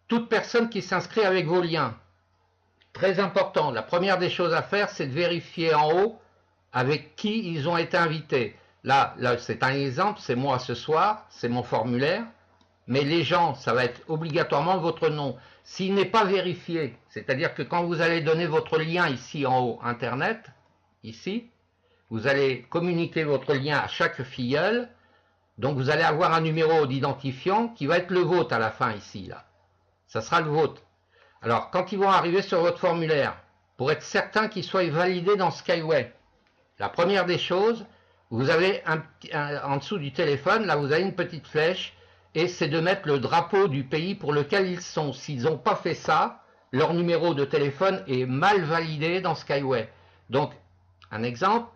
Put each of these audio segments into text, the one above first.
toute personne qui s'inscrit avec vos liens. Très important, la première des choses à faire, c'est de vérifier en haut avec qui ils ont été invités. Là c'est un exemple, c'est moi ce soir, c'est mon formulaire, mais les gens, ça va être obligatoirement votre nom. S'il n'est pas vérifié, c'est-à-dire que quand vous allez donner votre lien ici en haut, Internet, ici, vous allez communiquer votre lien à chaque filleul, donc vous allez avoir un numéro d'identifiant qui va être le vôtre à la fin ici, là. Ça sera le vôtre. Alors, quand ils vont arriver sur votre formulaire, pour être certain qu'ils soient validés dans Skyway, la première des choses, vous avez en dessous du téléphone, là vous avez une petite flèche, et c'est de mettre le drapeau du pays pour lequel ils sont. S'ils n'ont pas fait ça, leur numéro de téléphone est mal validé dans Skyway. Donc, un exemple,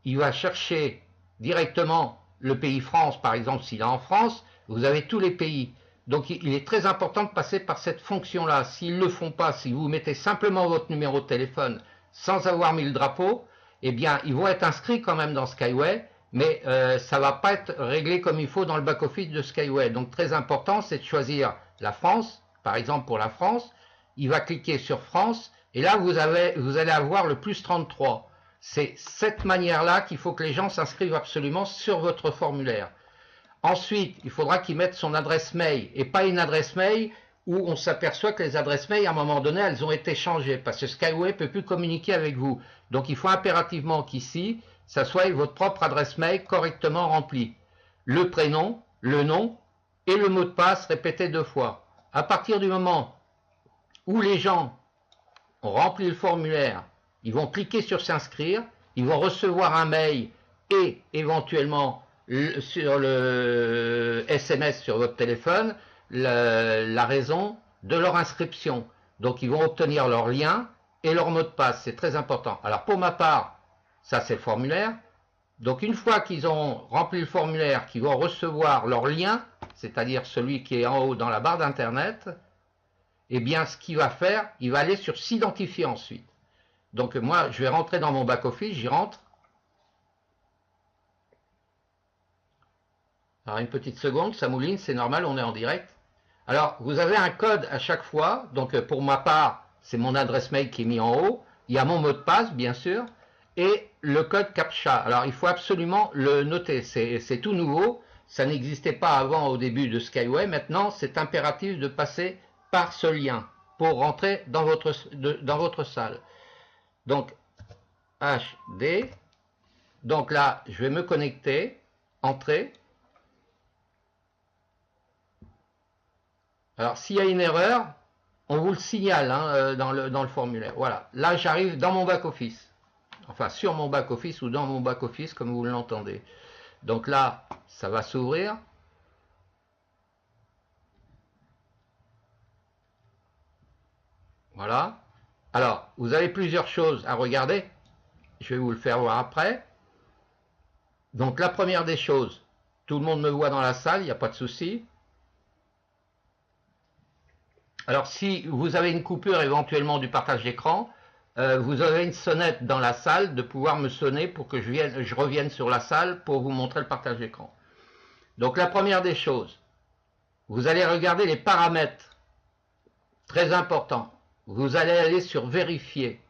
il va chercher directement le pays France, par exemple, s'il est en France, vous avez tous les pays. Donc, il est très important de passer par cette fonction-là. S'ils ne le font pas, si vous mettez simplement votre numéro de téléphone sans avoir mis le drapeau, eh bien, ils vont être inscrits quand même dans Skyway, mais ça ne va pas être réglé comme il faut dans le back-office de Skyway. Donc, très important, c'est de choisir la France, par exemple pour la France. Il va cliquer sur France, et là, vous allez avoir le plus 33. C'est cette manière-là qu'il faut que les gens s'inscrivent absolument sur votre formulaire. Ensuite, il faudra qu'ils mettent son adresse mail, et pas une adresse mail où on s'aperçoit que les adresses mail, à un moment donné, elles ont été changées, parce que Skyway ne peut plus communiquer avec vous. Donc, il faut impérativement qu'ici, ça soit votre propre adresse mail correctement remplie. Le prénom, le nom et le mot de passe répété 2 fois. À partir du moment où les gens ont rempli le formulaire, ils vont cliquer sur s'inscrire, ils vont recevoir un mail et éventuellement sur le SMS sur votre téléphone la raison de leur inscription. Donc ils vont obtenir leur lien et leur mot de passe, c'est très important. Alors pour ma part, ça c'est le formulaire. Donc une fois qu'ils ont rempli le formulaire, qu'ils vont recevoir leur lien, c'est-à-dire celui qui est en haut dans la barre d'internet, eh bien ce qu'il va faire, il va aller sur s'identifier ensuite. Donc moi je vais rentrer dans mon back-office, j'y rentre. Alors une petite seconde, ça mouline, c'est normal, on est en direct. Alors vous avez un code à chaque fois, donc pour ma part, c'est mon adresse mail qui est mis en haut, il y a mon mot de passe bien sûr, et le code CAPTCHA. Alors il faut absolument le noter, c'est tout nouveau, ça n'existait pas avant au début de Skyway, maintenant c'est impératif de passer par ce lien pour rentrer dans votre salle. Donc HD, donc là je vais me connecter, entrer. Alors s'il y a une erreur, on vous le signale hein, dans le formulaire. Voilà, là j'arrive dans mon back-office. Enfin sur mon back-office ou dans mon back-office comme vous l'entendez. Donc là, ça va s'ouvrir. Voilà. Alors, vous avez plusieurs choses à regarder. Je vais vous le faire voir après. Donc la première des choses, tout le monde me voit dans la salle, il n'y a pas de souci. Alors si vous avez une coupure éventuellement du partage d'écran, vous avez une sonnette dans la salle de pouvoir me sonner pour que je revienne sur la salle pour vous montrer le partage d'écran. Donc la première des choses, vous allez regarder les paramètres, très important. Vous allez aller sur vérifier,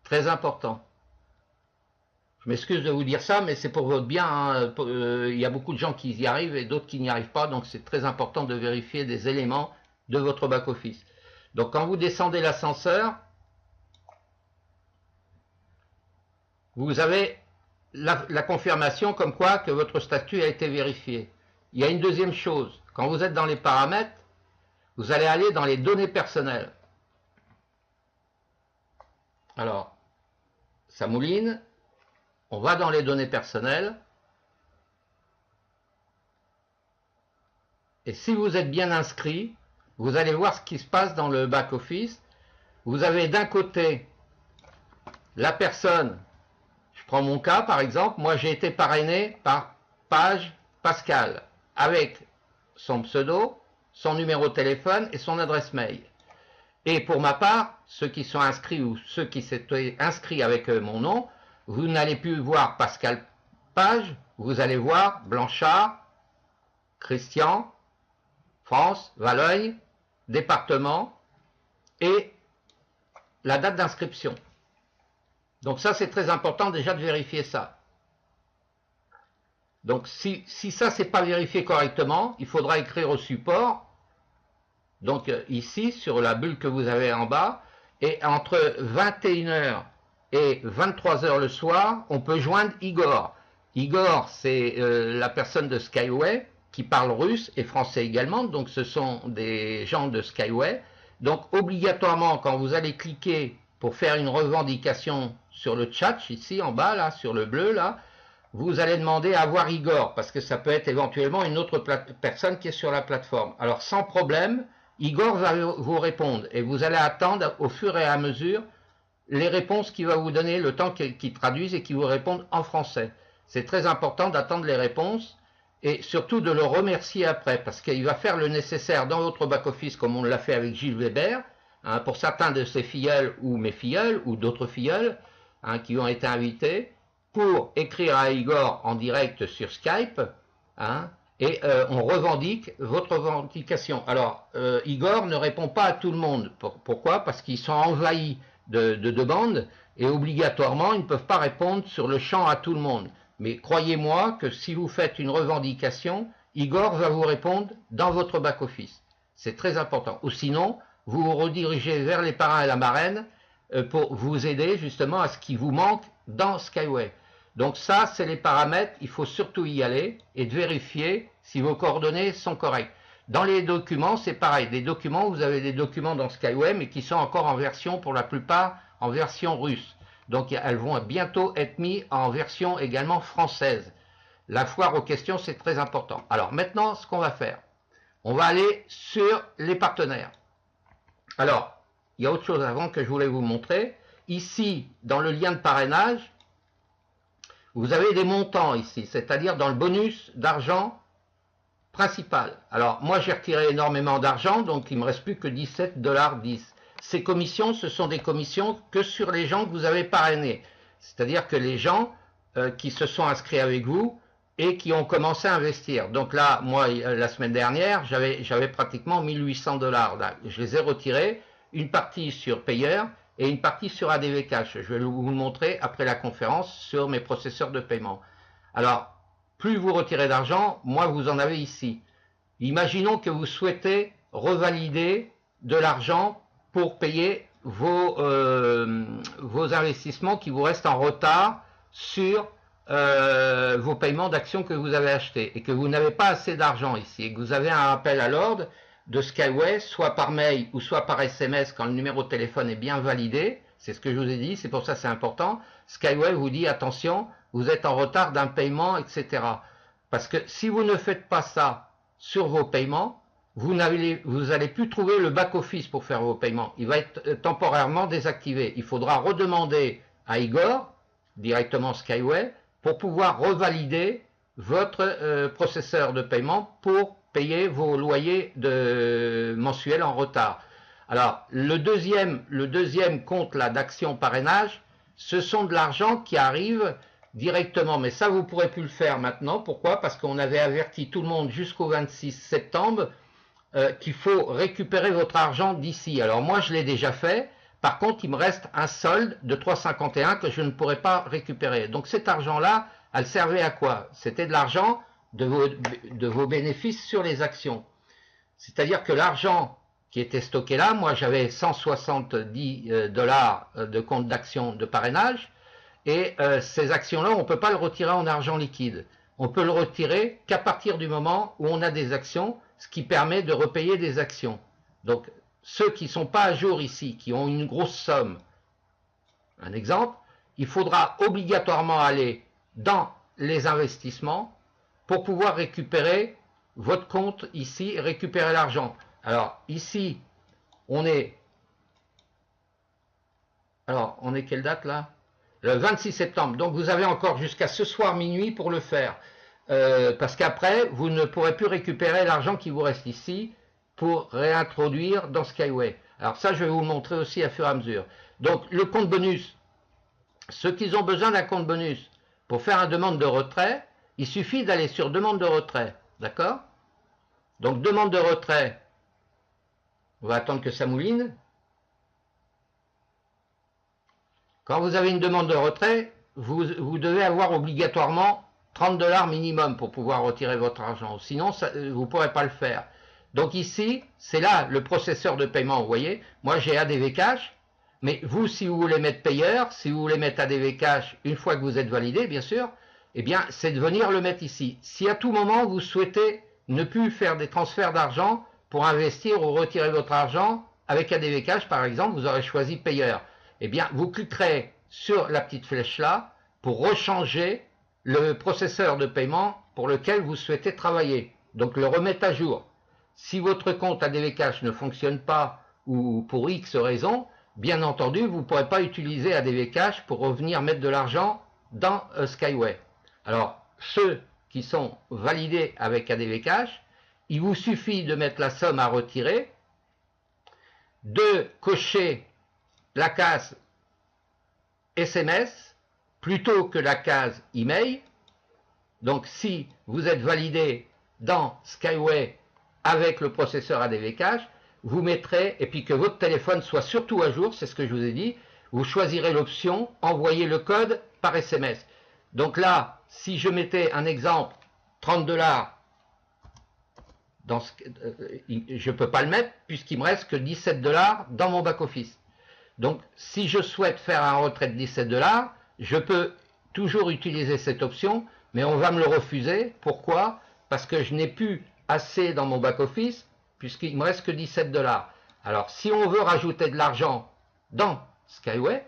très important. Je m'excuse de vous dire ça, mais c'est pour votre bien. Hein. Il y a beaucoup de gens qui y arrivent et d'autres qui n'y arrivent pas, donc c'est très important de vérifier des éléments de votre back-office. Donc quand vous descendez l'ascenseur, vous avez la confirmation comme quoi que votre statut a été vérifié. Il y a une deuxième chose, quand vous êtes dans les paramètres, vous allez aller dans les données personnelles. Alors, ça mouline, on va dans les données personnelles, et si vous êtes bien inscrit, vous allez voir ce qui se passe dans le back-office. Vous avez d'un côté la personne, je prends mon cas par exemple, moi j'ai été parrainé par Page Pascal, avec son pseudo, son numéro de téléphone et son adresse mail. Et pour ma part, ceux qui sont inscrits ou ceux qui s'étaient inscrits avec mon nom, vous n'allez plus voir Pascal Page, vous allez voir Blanchard, Christian, France, Valogne, département et la date d'inscription. Donc ça, c'est très important déjà de vérifier ça. Donc si ça, c'est pas vérifié correctement, il faudra écrire au support. Donc ici, sur la bulle que vous avez en bas, et entre 21h et 23h le soir, on peut joindre Igor. Igor, c'est la personne de Skyway qui parle russe et français également, donc ce sont des gens de Skyway. Donc obligatoirement, quand vous allez cliquer pour faire une revendication sur le chat, ici en bas, là, sur le bleu, là, vous allez demander à voir Igor, parce que ça peut être éventuellement une autre personne qui est sur la plateforme. Alors sans problème, Igor va vous répondre, et vous allez attendre au fur et à mesure les réponses qu'il va vous donner, le temps qu'il traduise et qu'il vous réponde en français. C'est très important d'attendre les réponses, et surtout de le remercier après, parce qu'il va faire le nécessaire dans votre back-office, comme on l'a fait avec Gilles Weber, hein, pour certains de ses filleuls ou mes filleuls, ou d'autres filleuls, hein, qui ont été invités, pour écrire à Igor en direct sur Skype, hein, et on revendique votre revendication. Alors, Igor ne répond pas à tout le monde. Pourquoi? Parce qu'ils sont envahis de demandes, et obligatoirement, ils ne peuvent pas répondre sur le champ à tout le monde. Mais croyez-moi que si vous faites une revendication, Igor va vous répondre dans votre back-office. C'est très important. Ou sinon, vous vous redirigez vers les parrains et la marraine pour vous aider justement à ce qui vous manque dans Skyway. Donc ça, c'est les paramètres, il faut surtout y aller et de vérifier si vos coordonnées sont correctes. Dans les documents, c'est pareil. Des documents, vous avez des documents dans Skyway, mais qui sont encore en version, pour la plupart, en version russe. Donc elles vont bientôt être mises en version également française. La foire aux questions, c'est très important. Alors maintenant, ce qu'on va faire, on va aller sur les partenaires. Alors, il y a autre chose avant que je voulais vous montrer. Ici, dans le lien de parrainage, vous avez des montants ici, c'est-à-dire dans le bonus d'argent principal. Alors, moi, j'ai retiré énormément d'argent, donc il ne me reste plus que 17,10 $. Ces commissions, ce sont des commissions que sur les gens que vous avez parrainés. C'est-à-dire que les gens qui se sont inscrits avec vous et qui ont commencé à investir. Donc là, moi, la semaine dernière, j'avais pratiquement 1800 $. Là, je les ai retirés, une partie sur payeur et une partie sur ADV Cash. Je vais vous le montrer après la conférence sur mes processeurs de paiement. Alors, plus vous retirez d'argent, moins vous en avez ici. Imaginons que vous souhaitez revalider de l'argent pour payer vos investissements qui vous restent en retard sur vos paiements d'actions que vous avez achetés et que vous n'avez pas assez d'argent ici et que vous avez un appel à l'ordre de Skyway, soit par mail ou soit par SMS quand le numéro de téléphone est bien validé. C'est ce que je vous ai dit, c'est pour ça que c'est important. Skyway vous dit attention, vous êtes en retard d'un paiement, etc. Parce que si vous ne faites pas ça sur vos paiements, vous n'allez plus trouver le back-office pour faire vos paiements. Il va être temporairement désactivé. Il faudra redemander à Igor, directement Skyway, pour pouvoir revalider votre processeur de paiement pour payer vos loyers mensuels en retard. Alors, le deuxième compte là d'action parrainage, ce sont de l'argent qui arrive directement. Mais ça, vous ne pourrez plus le faire maintenant. Pourquoi? Parce qu'on avait averti tout le monde jusqu'au 26 septembre qu'il faut récupérer votre argent d'ici. Alors moi, je l'ai déjà fait. Par contre, il me reste un solde de 3,51 que je ne pourrai pas récupérer. Donc cet argent-là, elle servait à quoi? C'était de l'argent de vos bénéfices sur les actions. C'est-à-dire que l'argent qui était stocké là, moi j'avais 170 $ de compte d'action de parrainage, et ces actions-là, on ne peut pas le retirer en argent liquide. On peut le retirer qu'à partir du moment où on a des actions, ce qui permet de repayer des actions. Donc ceux qui ne sont pas à jour ici, qui ont une grosse somme, un exemple, il faudra obligatoirement aller dans les investissements pour pouvoir récupérer votre compte ici et récupérer l'argent. Alors ici, on est quelle date là? Le 26 septembre. Donc vous avez encore jusqu'à ce soir minuit pour le faire. Parce qu'après, vous ne pourrez plus récupérer l'argent qui vous reste ici pour réintroduire dans Skyway. Alors ça, je vais vous le montrer aussi à fur et à mesure. Donc le compte bonus, ceux qui ont besoin d'un compte bonus pour faire une demande de retrait, il suffit d'aller sur demande de retrait, d'accord? Donc demande de retrait, On va attendre que ça mouline. Quand vous avez une demande de retrait, vous devez avoir obligatoirement 30 $ minimum pour pouvoir retirer votre argent. Sinon, vous ne pourrez pas le faire. Donc ici, c'est là le processeur de paiement. Vous voyez, moi j'ai ADV Cash, mais vous, si vous voulez mettre payeur, si vous voulez mettre ADV Cash, une fois que vous êtes validé, bien sûr, eh bien, c'est de venir le mettre ici. Si à tout moment, vous souhaitez ne plus faire des transferts d'argent pour investir ou retirer votre argent, avec ADV Cash, par exemple, vous aurez choisi payeur. Eh bien, vous cliquerez sur la petite flèche là pour rechanger le processeur de paiement pour lequel vous souhaitez travailler. Donc, le remettre à jour. Si votre compte ADV Cash ne fonctionne pas ou pour X raison, bien entendu, vous ne pourrez pas utiliser ADV Cash pour revenir mettre de l'argent dans Skyway. Alors, ceux qui sont validés avec ADV Cash, il vous suffit de mettre la somme à retirer, de cocher la case SMS plutôt que la case email. Donc, si vous êtes validé dans Skyway avec le processeur ADV Cash, vous mettrez, et puis que votre téléphone soit surtout à jour, c'est ce que je vous ai dit, vous choisirez l'option envoyer le code par SMS. Donc là, si je mettais un exemple, 30 $, je ne peux pas le mettre puisqu'il me reste que 17 $ dans mon back-office. Donc, si je souhaite faire un retrait de 17 $, je peux toujours utiliser cette option, mais on va me le refuser. Pourquoi? Parce que je n'ai plus assez dans mon back-office, puisqu'il ne me reste que 17 $. Alors, si on veut rajouter de l'argent dans Skyway,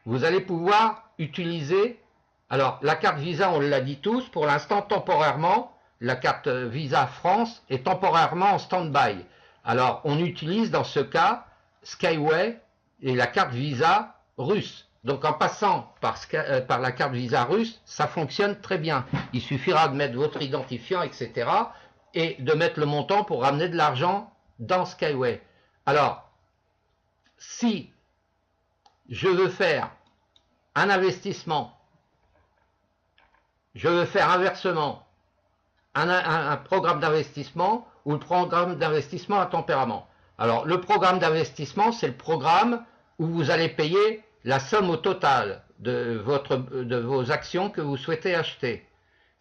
vous allez pouvoir utiliser, alors la carte Visa, on l'a dit tous, pour l'instant temporairement, la carte Visa France est temporairement en stand-by. Alors, on utilise dans ce cas Skyway et la carte Visa russe. Donc en passant par la carte Visa russe, ça fonctionne très bien. Il suffira de mettre votre identifiant, etc. et de mettre le montant pour ramener de l'argent dans Skyway. Alors, si je veux faire un investissement, je veux faire un versement, un programme d'investissement ou le programme d'investissement à tempérament. Alors, le programme d'investissement, c'est le programme où vous allez payer la somme au total de vos actions que vous souhaitez acheter.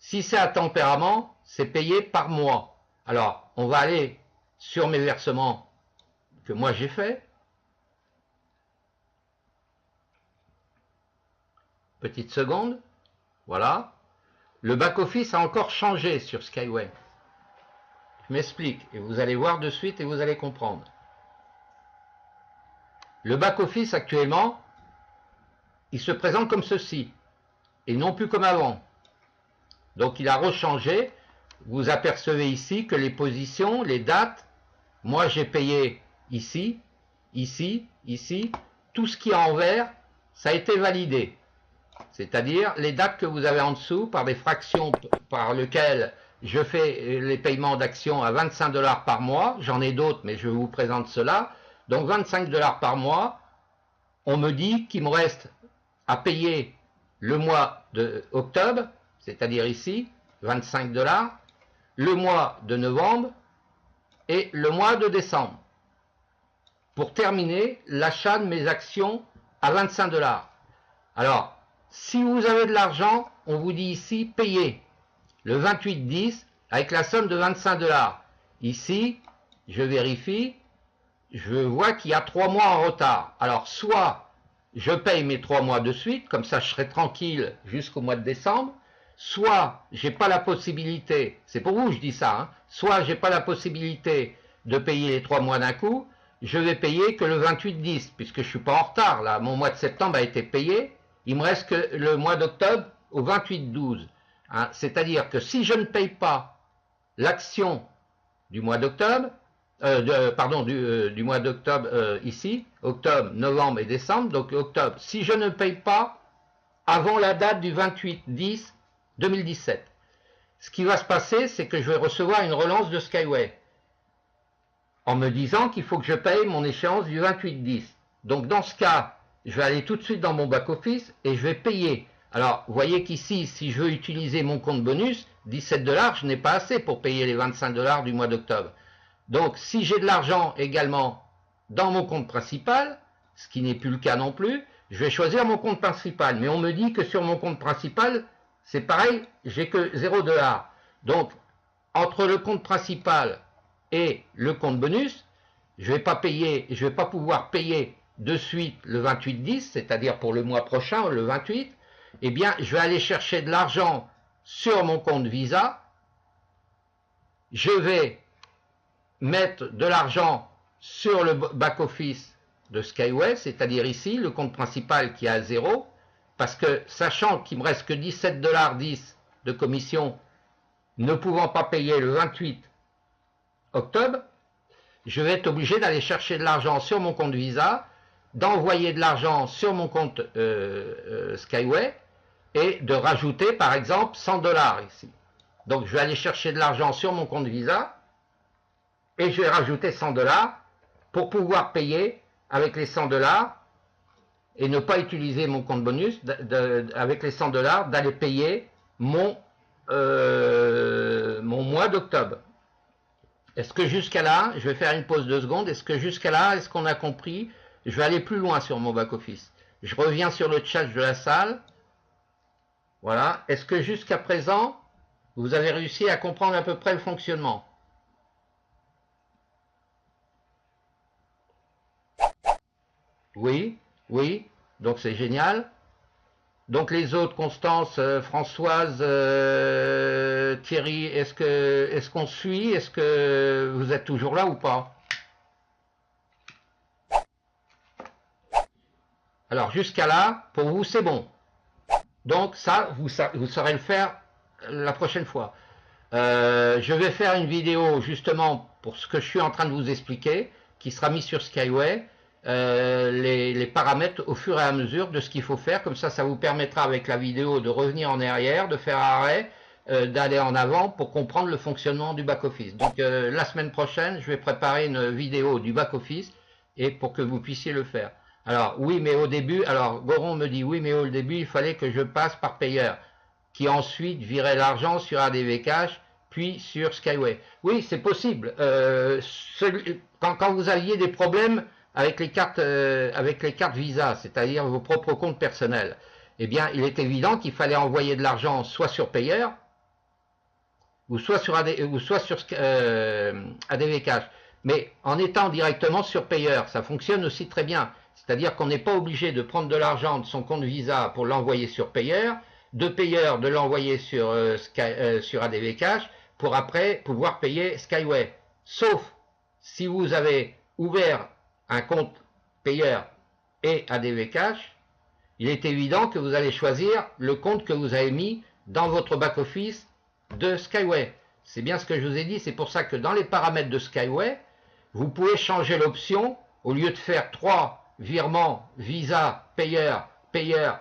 Si c'est à tempérament, c'est payé par mois. Alors, on va aller sur mes versements que moi j'ai fait. Petite seconde. Voilà. Le back-office a encore changé sur Skyway. Je m'explique et vous allez voir de suite et vous allez comprendre. Le back-office actuellement, il se présente comme ceci et non plus comme avant. Donc il a rechangé. Vous apercevez ici que les positions, les dates, moi j'ai payé ici, ici, ici, tout ce qui est en vert, ça a été validé. C'est-à-dire les dates que vous avez en dessous par des fractions par lesquelles je fais les paiements d'actions à 25 $ par mois. J'en ai d'autres, mais je vous présente cela. Donc 25 $ par mois, on me dit qu'il me reste à payer le mois d'octobre, c'est-à-dire ici, 25 $, le mois de novembre et le mois de décembre, pour terminer l'achat de mes actions à 25 $. Alors, si vous avez de l'argent, on vous dit ici, payez le 28/10 avec la somme de 25 $. Ici, je vérifie, je vois qu'il y a 3 mois en retard. Alors, soit je paye mes 3 mois de suite, comme ça je serai tranquille jusqu'au mois de décembre, soit j'ai pas la possibilité, c'est pour vous que je dis ça, hein, soit j'ai pas la possibilité de payer les 3 mois d'un coup, je vais payer que le 28/10, puisque je suis pas en retard, là, mon mois de septembre a été payé, il me reste que le mois d'octobre au 28/12. Hein, c'est-à-dire que si je ne paye pas l'action du mois d'octobre, du mois d'octobre ici, octobre, novembre et décembre, donc octobre, si je ne paye pas avant la date du 28/10/2017, ce qui va se passer, c'est que je vais recevoir une relance de Skyway en me disant qu'il faut que je paye mon échéance du 28/10. Donc dans ce cas, je vais aller tout de suite dans mon back-office et je vais payer. Alors, vous voyez qu'ici, si je veux utiliser mon compte bonus, 17 $, je n'ai pas assez pour payer les 25 $ du mois d'octobre. Donc, si j'ai de l'argent également dans mon compte principal, ce qui n'est plus le cas non plus. Je vais choisir mon compte principal, mais on me dit que sur mon compte principal, c'est pareil, j'ai que 0 $. Donc, entre le compte principal et le compte bonus, je vais pas pouvoir payer de suite le 28/10, c'est-à-dire pour le mois prochain, le 28. Eh bien, je vais aller chercher de l'argent sur mon compte Visa. Je vais mettre de l'argent sur le back-office de Skyway, c'est-à-dire ici, le compte principal qui est à 0, parce que sachant qu'il me reste que 17,10 $ de commission, ne pouvant pas payer le 28 octobre, je vais être obligé d'aller chercher de l'argent sur mon compte Visa, d'envoyer de l'argent sur mon compte Skyway et de rajouter par exemple 100 $ ici. Donc je vais aller chercher de l'argent sur mon compte Visa et je vais rajouter 100 $ pour pouvoir payer avec les 100 $ et ne pas utiliser mon compte bonus avec les 100 $ d'aller payer mon mois d'octobre. Est-ce que jusqu'à là, je vais faire une pause de secondes, est-ce que jusqu'à là, est-ce qu'on a compris? Je vais aller plus loin sur mon back-office. Je reviens sur le chat de la salle. Voilà. Est-ce que jusqu'à présent, vous avez réussi à comprendre à peu près le fonctionnement? Oui, oui. Donc c'est génial. Donc les autres, Constance, Françoise, Thierry, est-ce qu'on suit? Est-ce que vous êtes toujours là ou pas? Alors jusqu'à là, pour vous, c'est bon. Donc ça, vous saurez le faire la prochaine fois. Je vais faire une vidéo justement pour ce que je suis en train de vous expliquer, qui sera mis sur Skyway. Les paramètres au fur et à mesure de ce qu'il faut faire, comme ça vous permettra avec la vidéo de revenir en arrière, de faire arrêt, d'aller en avant pour comprendre le fonctionnement du back-office. Donc la semaine prochaine, je vais préparer une vidéo du back-office et pour que vous puissiez le faire. Alors oui, mais au début, alors Goron me dit oui, mais au début il fallait que je passe par payeur, qui ensuite virait l'argent sur ADV Cash, puis sur Skyway. Oui, c'est possible. Quand vous aviez des problèmes avec les cartes Visa, c'est-à-dire vos propres comptes personnels, eh bien, il est évident qu'il fallait envoyer de l'argent soit sur Payer, ou soit sur ADV Cash. Mais en étant directement sur Payer, ça fonctionne aussi très bien. C'est-à-dire qu'on n'est pas obligé de prendre de l'argent de son compte Visa pour l'envoyer sur Payer, de Payer de l'envoyer sur ADV Cash, pour après pouvoir payer Skyway. Sauf si vous avez ouvert un compte payeur et ADV Cash, il est évident que vous allez choisir le compte que vous avez mis dans votre back-office de Skyway. C'est bien ce que je vous ai dit, c'est pour ça que dans les paramètres de Skyway, vous pouvez changer l'option, au lieu de faire 3 virements Visa, payeur,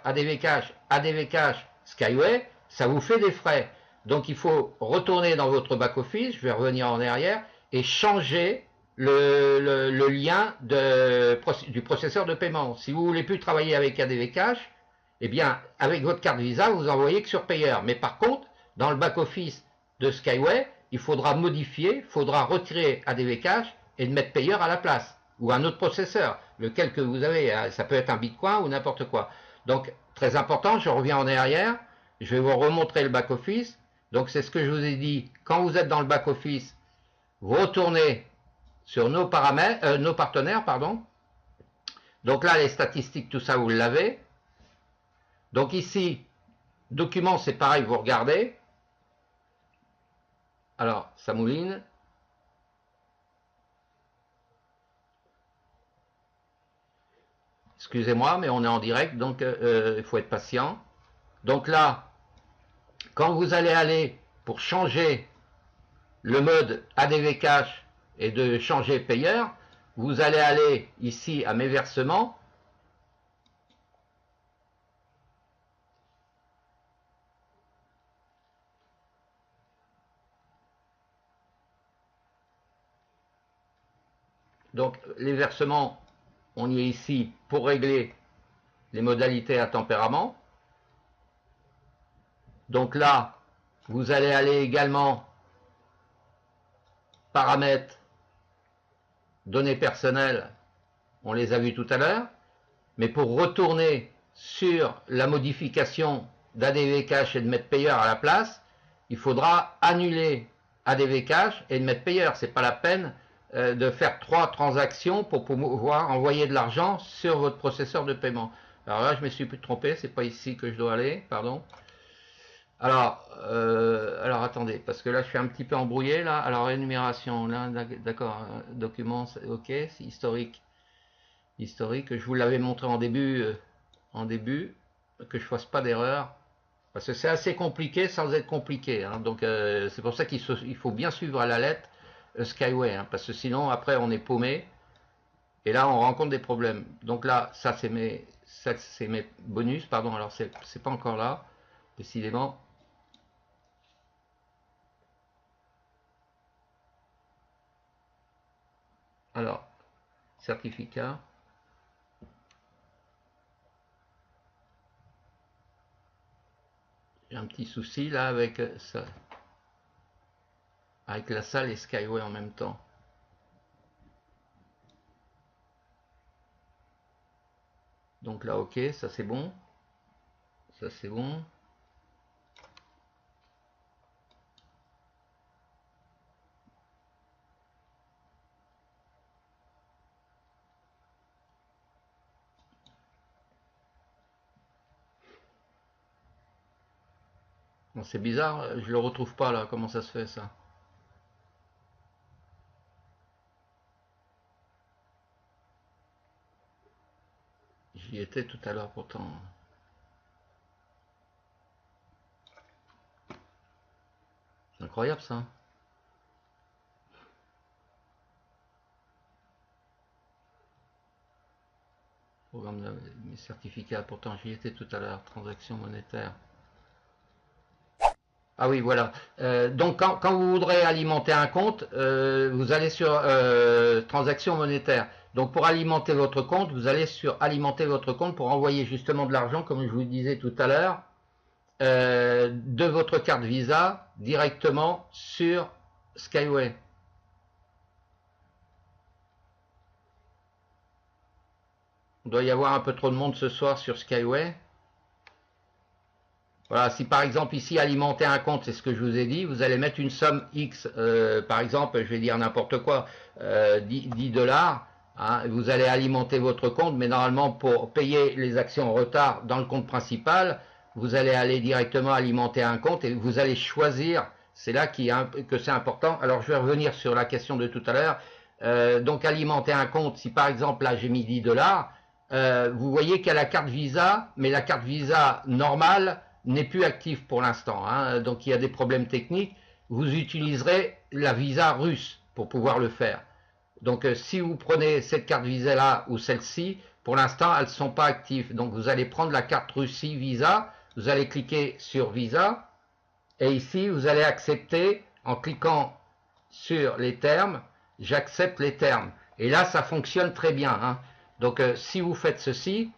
ADV Cash, Skyway, ça vous fait des frais. Donc il faut retourner dans votre back-office, je vais revenir en arrière, et changer le lien du processeur de paiement. Si vous ne voulez plus travailler avec ADV Cash, eh bien, avec votre carte Visa, vous envoyez que sur Payer. Mais par contre, dans le back-office de Skyway, il faudra modifier, il faudra retirer ADV Cash et de mettre Payer à la place, ou un autre processeur, lequel que vous avez. Ça peut être un Bitcoin ou n'importe quoi. Donc, très important, je reviens en arrière, je vais vous remontrer le back-office. Donc, c'est ce que je vous ai dit, quand vous êtes dans le back-office, vous retournez sur nos partenaires, pardon. Donc là, les statistiques, tout ça, vous l'avez. Donc ici, documents, c'est pareil, vous regardez. Alors, ça mouline. Excusez-moi, mais on est en direct, donc il faut être patient. Donc là, quand vous allez aller pour changer le mode ADV Cash et de changer payeur, vous allez aller ici à mes versements. Donc les versements, on y est ici pour régler les modalités à tempérament. Donc là, vous allez aller également paramètres, données personnelles, on les a vus tout à l'heure, mais pour retourner sur la modification d'ADV Cash et de mettre payeur à la place, il faudra annuler ADV Cash et de mettre payeur. C'est pas la peine de faire 3 transactions pour pouvoir envoyer de l'argent sur votre processeur de paiement. Alors là, je me suis plus trompé, c'est pas ici que je dois aller, pardon. Alors attendez, parce que là je suis un petit peu embrouillé là. Alors énumération, là, d'accord, document, ok, c'est historique. Historique, je vous l'avais montré en début, que je fasse pas d'erreur. Parce que c'est assez compliqué sans être compliqué. Hein. Donc c'est pour ça qu'il faut bien suivre à la lettre Skyway, hein, parce que sinon après on est paumé. Et là on rencontre des problèmes. Donc là, ça c'est mes bonus, pardon, alors c'est pas encore là, décidément. Alors, certificat. J'ai un petit souci là avec ça. Avec la salle et Skyway en même temps. Donc là, ok, ça c'est bon. Ça c'est bon. Bon, c'est bizarre, je le retrouve pas là. Comment ça se fait ça? J'y étais tout à l'heure pourtant. C'est incroyable ça. Programme de mes certificats, pourtant j'y étais tout à l'heure. Transaction monétaire. Ah oui, voilà. Donc quand vous voudrez alimenter un compte, vous allez sur transaction monétaire. Donc pour alimenter votre compte, vous allez sur alimenter votre compte pour envoyer justement de l'argent, comme je vous disais tout à l'heure, de votre carte Visa directement sur Skyway. Il doit y avoir un peu trop de monde ce soir sur Skyway. Voilà, si par exemple ici alimenter un compte, c'est ce que je vous ai dit, vous allez mettre une somme X, par exemple, je vais dire n'importe quoi, 10 dollars, hein, vous allez alimenter votre compte, mais normalement pour payer les actions en retard dans le compte principal, vous allez aller directement alimenter un compte et vous allez choisir, c'est là que c'est important. Alors je vais revenir sur la question de tout à l'heure, donc alimenter un compte, si par exemple là j'ai mis 10 dollars, vous voyez qu'il y a la carte Visa, mais la carte Visa normale n'est plus active pour l'instant, hein, donc il y a des problèmes techniques, vous utiliserez la Visa russe pour pouvoir le faire. Donc si vous prenez cette carte Visa là ou celle-ci, pour l'instant elles ne sont pas actives, donc vous allez prendre la carte Russie Visa, vous allez cliquer sur Visa, et ici vous allez accepter en cliquant sur les termes, j'accepte les termes, et là ça fonctionne très bien, hein. Donc si vous faites ceci,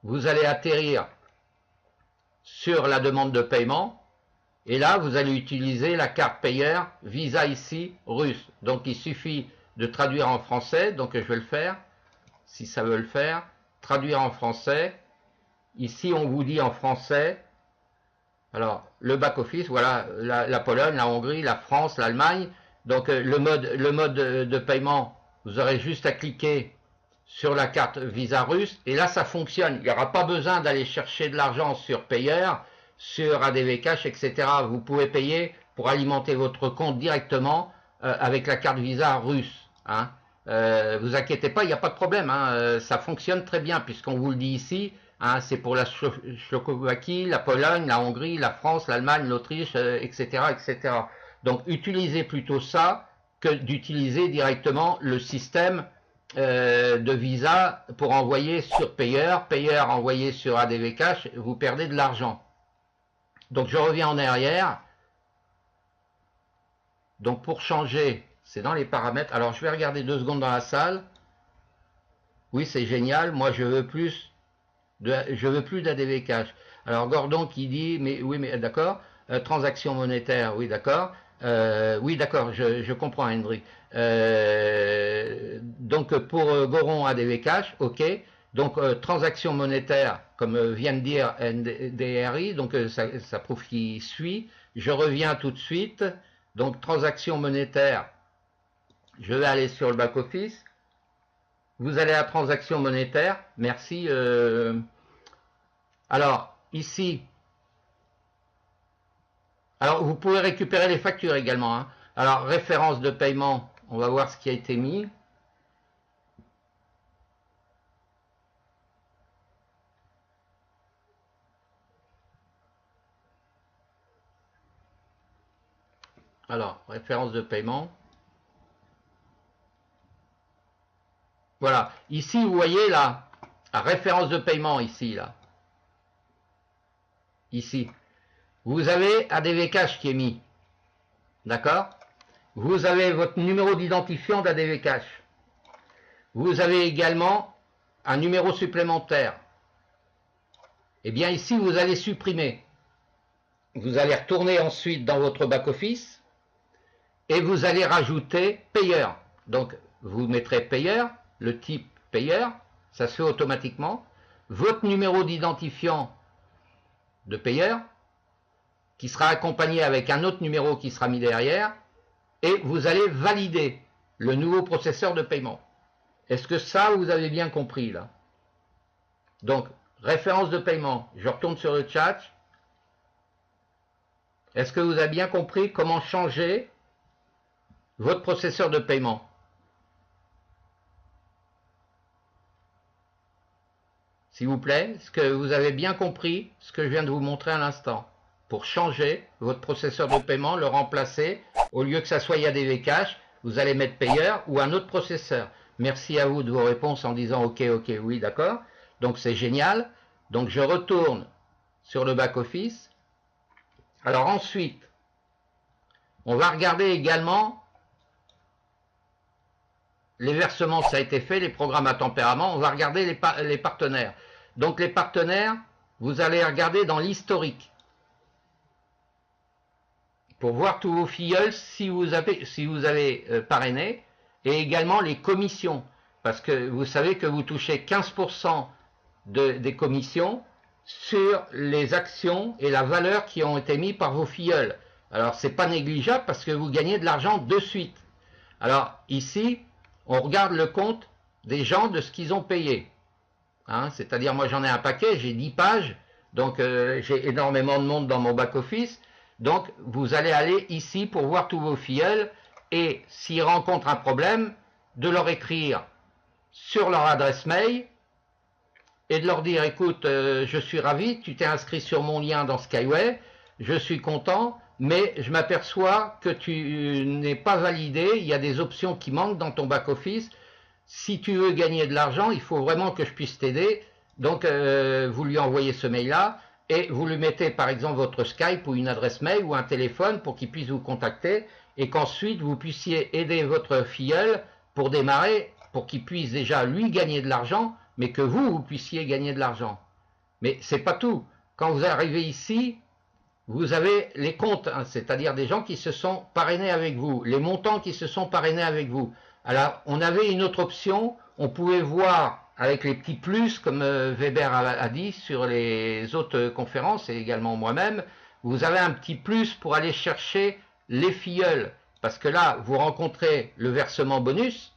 vous allez atterrir sur la demande de paiement, et là vous allez utiliser la carte payeur Visa ici russe. Donc il suffit de traduire en français, donc je vais le faire, si ça veut le faire, traduire en français. Ici on vous dit en français, alors le back-office, voilà, la Pologne, la Hongrie, la France, l'Allemagne. Donc le mode de paiement, vous aurez juste à cliquer sur la carte Visa russe, et là ça fonctionne, il n'y aura pas besoin d'aller chercher de l'argent sur payeur, sur ADV Cash, etc. Vous pouvez payer pour alimenter votre compte directement avec la carte Visa russe, hein. Vous inquiétez pas, il n'y a pas de problème, hein, ça fonctionne très bien, puisqu'on vous le dit ici, hein, c'est pour la Slovaquie, la Pologne, la Hongrie, la France, l'Allemagne, l'Autriche, etc., etc. Donc utilisez plutôt ça que d'utiliser directement le système de Visa pour envoyer sur payeur envoyé sur ADV Cash, vous perdez de l'argent. Donc je reviens en arrière. Donc pour changer, c'est dans les paramètres. Alors je vais regarder 2 secondes dans la salle. Oui, c'est génial. Moi je veux plus d'ADV Cash. Alors Gordon qui dit, mais oui, mais d'accord. Transaction monétaire, oui, d'accord. Oui, d'accord, je comprends, Hendrik. Donc pour Goron ADV Cash, ok. Donc transaction monétaire, comme vient de dire NDRI, donc ça prouve qu'il suit. Je reviens tout de suite. Donc transaction monétaire, je vais aller sur le back-office. Vous allez à transaction monétaire. Merci. Alors, ici, alors vous pouvez récupérer les factures également, hein. Alors, référence de paiement, on va voir ce qui a été mis. Alors, référence de paiement. Voilà. Ici, vous voyez là, la référence de paiement ici, là. Ici. Vous avez ADV Cash qui est mis. D'accord? Vous avez votre numéro d'identifiant d'ADV Cash. Vous avez également un numéro supplémentaire. Eh bien ici, vous allez supprimer. Vous allez retourner ensuite dans votre back-office et vous allez rajouter payeur. Donc, vous mettrez payeur, le type payeur, ça se fait automatiquement. Votre numéro d'identifiant de payeur, qui sera accompagné avec un autre numéro qui sera mis derrière, et vous allez valider le nouveau processeur de paiement. Est-ce que ça, vous avez bien compris là? Donc, référence de paiement, je retourne sur le chat. Est-ce que vous avez bien compris comment changer votre processeur de paiement? S'il vous plaît, est-ce que vous avez bien compris ce que je viens de vous montrer à l'instant? Pour changer votre processeur de paiement, le remplacer, au lieu que ça soit ADV Cash, vous allez mettre payeur ou un autre processeur. Merci à vous de vos réponses en disant ok, ok, oui, d'accord. Donc c'est génial. Donc je retourne sur le back-office. Alors ensuite, on va regarder également les versements, ça a été fait, les programmes à tempérament. On va regarder les partenaires. Donc les partenaires, vous allez regarder dans l'historique pour voir tous vos filleuls si vous avez parrainé, et également les commissions, parce que vous savez que vous touchez 15% des commissions sur les actions et la valeur qui ont été mis par vos filleuls. Alors c'est pas négligeable parce que vous gagnez de l'argent de suite. Alors ici, on regarde le compte des gens de ce qu'ils ont payé. Hein, c'est-à-dire moi j'en ai un paquet, j'ai 10 pages, donc j'ai énormément de monde dans mon back-office. Donc, vous allez aller ici pour voir tous vos filleuls et s'ils rencontrent un problème, de leur écrire sur leur adresse mail et de leur dire, écoute, je suis ravi, tu t'es inscrit sur mon lien dans Skyway, je suis content, mais je m'aperçois que tu n'es pas validé, il y a des options qui manquent dans ton back-office. Si tu veux gagner de l'argent, il faut vraiment que je puisse t'aider. Donc, vous lui envoyez ce mail-là. Et vous lui mettez par exemple votre Skype ou une adresse mail ou un téléphone pour qu'il puisse vous contacter et qu'ensuite vous puissiez aider votre filleul pour démarrer, pour qu'il puisse déjà lui gagner de l'argent, mais que vous puissiez gagner de l'argent. Mais c'est pas tout. Quand vous arrivez ici, vous avez les comptes, hein, c'est-à-dire des gens qui se sont parrainés avec vous, les montants qui se sont parrainés avec vous. Alors, on avait une autre option, on pouvait voir avec les petits plus, comme Weber a dit sur les autres conférences, et également moi-même, vous avez un petit plus pour aller chercher les filleuls. Parce que là, vous rencontrez le versement bonus,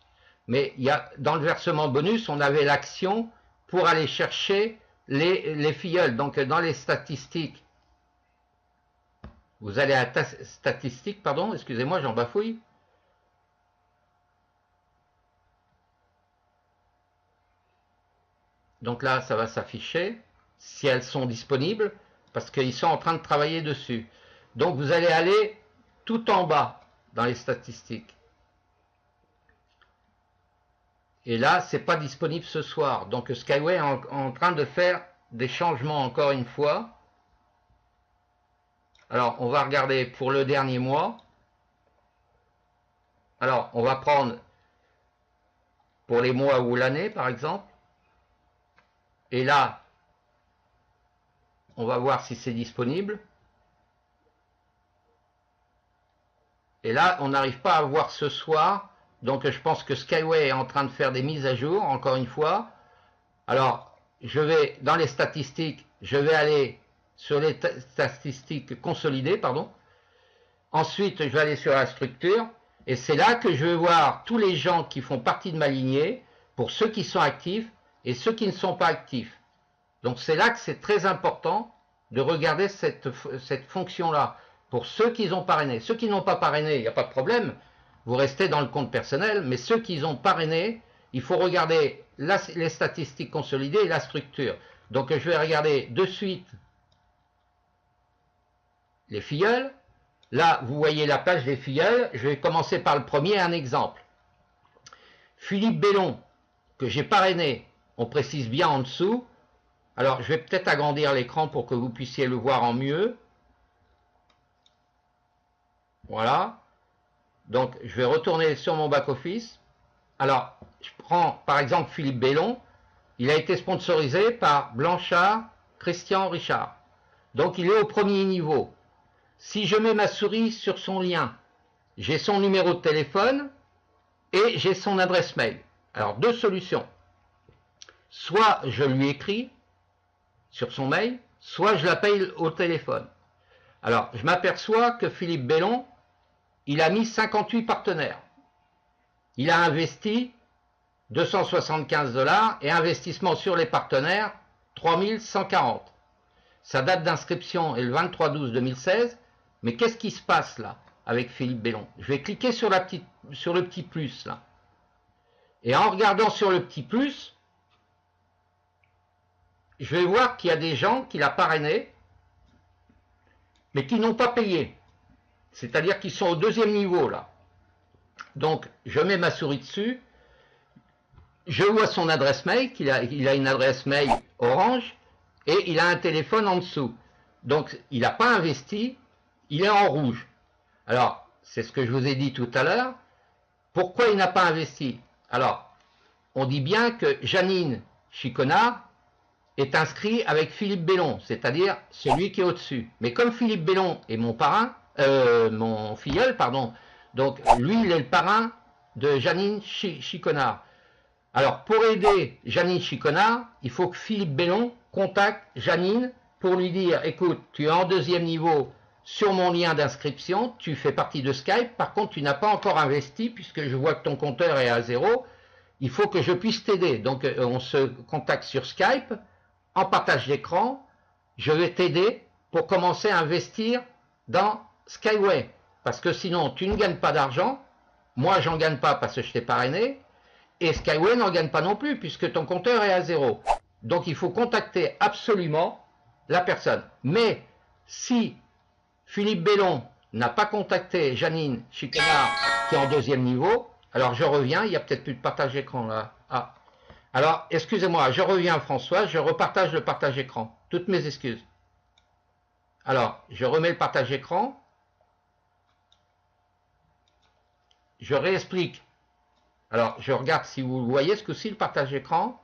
mais dans le versement bonus, on avait l'action pour aller chercher les filleuls. Donc, dans les statistiques, vous allez à statistiques, pardon, excusez-moi, j'en bafouille. Donc là, ça va s'afficher, si elles sont disponibles, parce qu'ils sont en train de travailler dessus. Donc vous allez aller tout en bas dans les statistiques. Et là, ce n'est pas disponible ce soir. Donc Skyway est en train de faire des changements encore une fois. Alors, on va regarder pour le dernier mois. Alors, on va prendre pour les mois ou l'année, par exemple. Et là, on va voir si c'est disponible. Et là, on n'arrive pas à voir ce soir Donc je pense que Skyway est en train de faire des mises à jour, encore une fois. Alors, je vais dans les statistiques, je vais aller sur les statistiques consolidées, pardon. Ensuite, je vais aller sur la structure. Et c'est là que je vais voir tous les gens qui font partie de ma lignée, pour ceux qui sont actifs et ceux qui ne sont pas actifs. Donc c'est là que c'est très important de regarder cette fonction-là. Pour ceux qui ont parrainé. Ceux qui n'ont pas parrainé, il n'y a pas de problème. Vous restez dans le compte personnel. Mais ceux qui ont parrainé, il faut regarder les statistiques consolidées et la structure. Donc je vais regarder de suite les filleuls. Là, vous voyez la page des filleuls. Je vais commencer par le premier, un exemple. Philippe Bellon, que j'ai parrainé, on précise bien en dessous. Alors, je vais peut-être agrandir l'écran pour que vous puissiez le voir en mieux. Voilà. Donc, je vais retourner sur mon back-office. Alors, je prends par exemple Philippe Bellon. Il a été sponsorisé par Blanchard, Christian Richard. Donc, il est au premier niveau. Si je mets ma souris sur son lien, j'ai son numéro de téléphone et j'ai son adresse mail. Alors, deux solutions. Soit je lui écris sur son mail, soit je l'appelle au téléphone. Alors, je m'aperçois que Philippe Bellon, il a mis 58 partenaires. Il a investi 275 $ et investissement sur les partenaires 3140. Sa date d'inscription est le 23/12/2016. Mais qu'est-ce qui se passe là avec Philippe Bellon? Je vais cliquer sur le petit plus là. Et en regardant sur le petit plus, je vais voir qu'il y a des gens qu'il a parrainés, mais qui n'ont pas payé. C'est-à-dire qu'ils sont au deuxième niveau là. Donc, je mets ma souris dessus, je vois son adresse mail, il a une adresse mail Orange, et il a un téléphone en dessous. Donc, il n'a pas investi, il est en rouge. Alors, c'est ce que je vous ai dit tout à l'heure. Pourquoi il n'a pas investi? Alors, on dit bien que Janine Chiconard est inscrit avec Philippe Bellon, c'est-à-dire celui qui est au-dessus. Mais comme Philippe Bellon est mon parrain, mon filleul, pardon, donc lui, il est le parrain de Janine Chiconard. Alors, pour aider Janine Chiconard, il faut que Philippe Bellon contacte Janine pour lui dire, écoute, tu es en deuxième niveau sur mon lien d'inscription, tu fais partie de Skype, par contre, tu n'as pas encore investi, puisque je vois que ton compteur est à 0, il faut que je puisse t'aider. Donc, on se contacte sur Skype, en partage d'écran, je vais t'aider pour commencer à investir dans Skyway. Parce que sinon, tu ne gagnes pas d'argent, moi, j'en gagne pas parce que je t'ai parrainé, et Skyway n'en gagne pas non plus, puisque ton compteur est à 0. Donc, il faut contacter absolument la personne. Mais, si Philippe Bellon n'a pas contacté Janine Chiconard, qui est en deuxième niveau, alors je reviens, il n'y a peut-être plus de partage d'écran là. Ah. Alors, excusez-moi, je reviens François, je repartage le partage d'écran. Toutes mes excuses. Alors, je remets le partage d'écran. Je réexplique. Alors, je regarde si vous voyez ce que c'est le partage d'écran.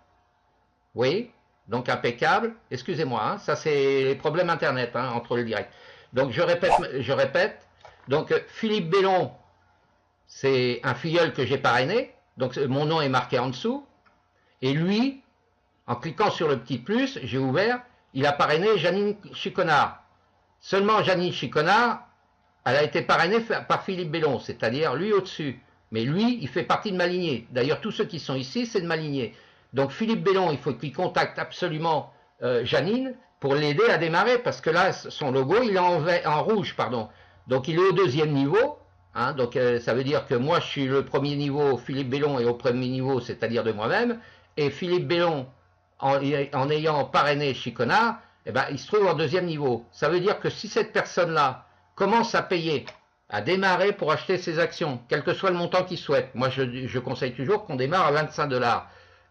Oui, donc impeccable. Excusez-moi, hein, ça c'est les problèmes Internet hein, entre le direct. Donc, je répète. Donc, Philippe Bellon, c'est un filleul que j'ai parrainé. Donc, mon nom est marqué en dessous. Et lui, en cliquant sur le petit plus, j'ai ouvert, il a parrainé Janine Chiconard. Seulement Janine Chiconard, elle a été parrainée par Philippe Bellon, c'est-à-dire lui au-dessus. Mais lui, il fait partie de ma lignée. D'ailleurs, tous ceux qui sont ici, c'est de ma lignée. Donc Philippe Bellon, il faut qu'il contacte absolument Janine pour l'aider à démarrer, parce que là, son logo, il est en rouge, pardon. Donc il est au deuxième niveau. Hein, donc ça veut dire que moi, je suis le premier niveau, Philippe Bellon est au premier niveau, c'est-à-dire de moi-même. Et Philippe Bellon, en ayant parrainé Chiconard, eh ben, il se trouve en deuxième niveau. Ça veut dire que si cette personne-là commence à payer, à démarrer pour acheter ses actions, quel que soit le montant qu'il souhaite, moi je conseille toujours qu'on démarre à 25 $.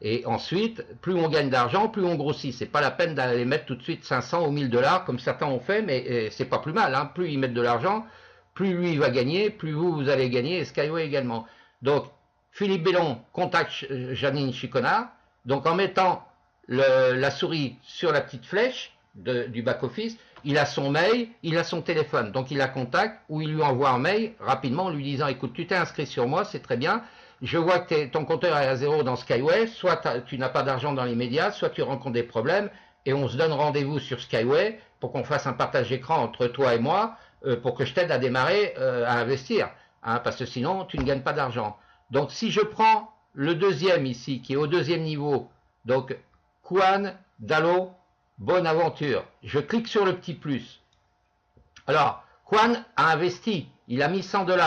Et ensuite, plus on gagne d'argent, plus on grossit. C'est pas la peine d'aller mettre tout de suite 500 ou 1000 $ comme certains ont fait, mais c'est pas plus mal. Hein. Plus ils mettent de l'argent, plus lui va gagner, plus vous allez gagner, et Skyway également. Donc, Philippe Bellon contacte Janine Chiconard. Donc en mettant la souris sur la petite flèche du back-office, il a son mail, il a son téléphone. Donc il la contacte ou il lui envoie un mail rapidement en lui disant « Écoute, tu t'es inscrit sur moi, c'est très bien. je vois que ton compteur est à zéro dans Skyway, soit tu n'as pas d'argent dans les médias, soit tu rencontres des problèmes, et on se donne rendez-vous sur Skyway pour qu'on fasse un partage d'écran entre toi et moi, pour que je t'aide à démarrer, à investir, hein, parce que sinon tu ne gagnes pas d'argent. Donc si je prends le deuxième ici, qui est au deuxième niveau, donc Kwan, Dalo, Bonne Aventure, je clique sur le petit plus. Alors, Kwan a investi, il a mis 100 $,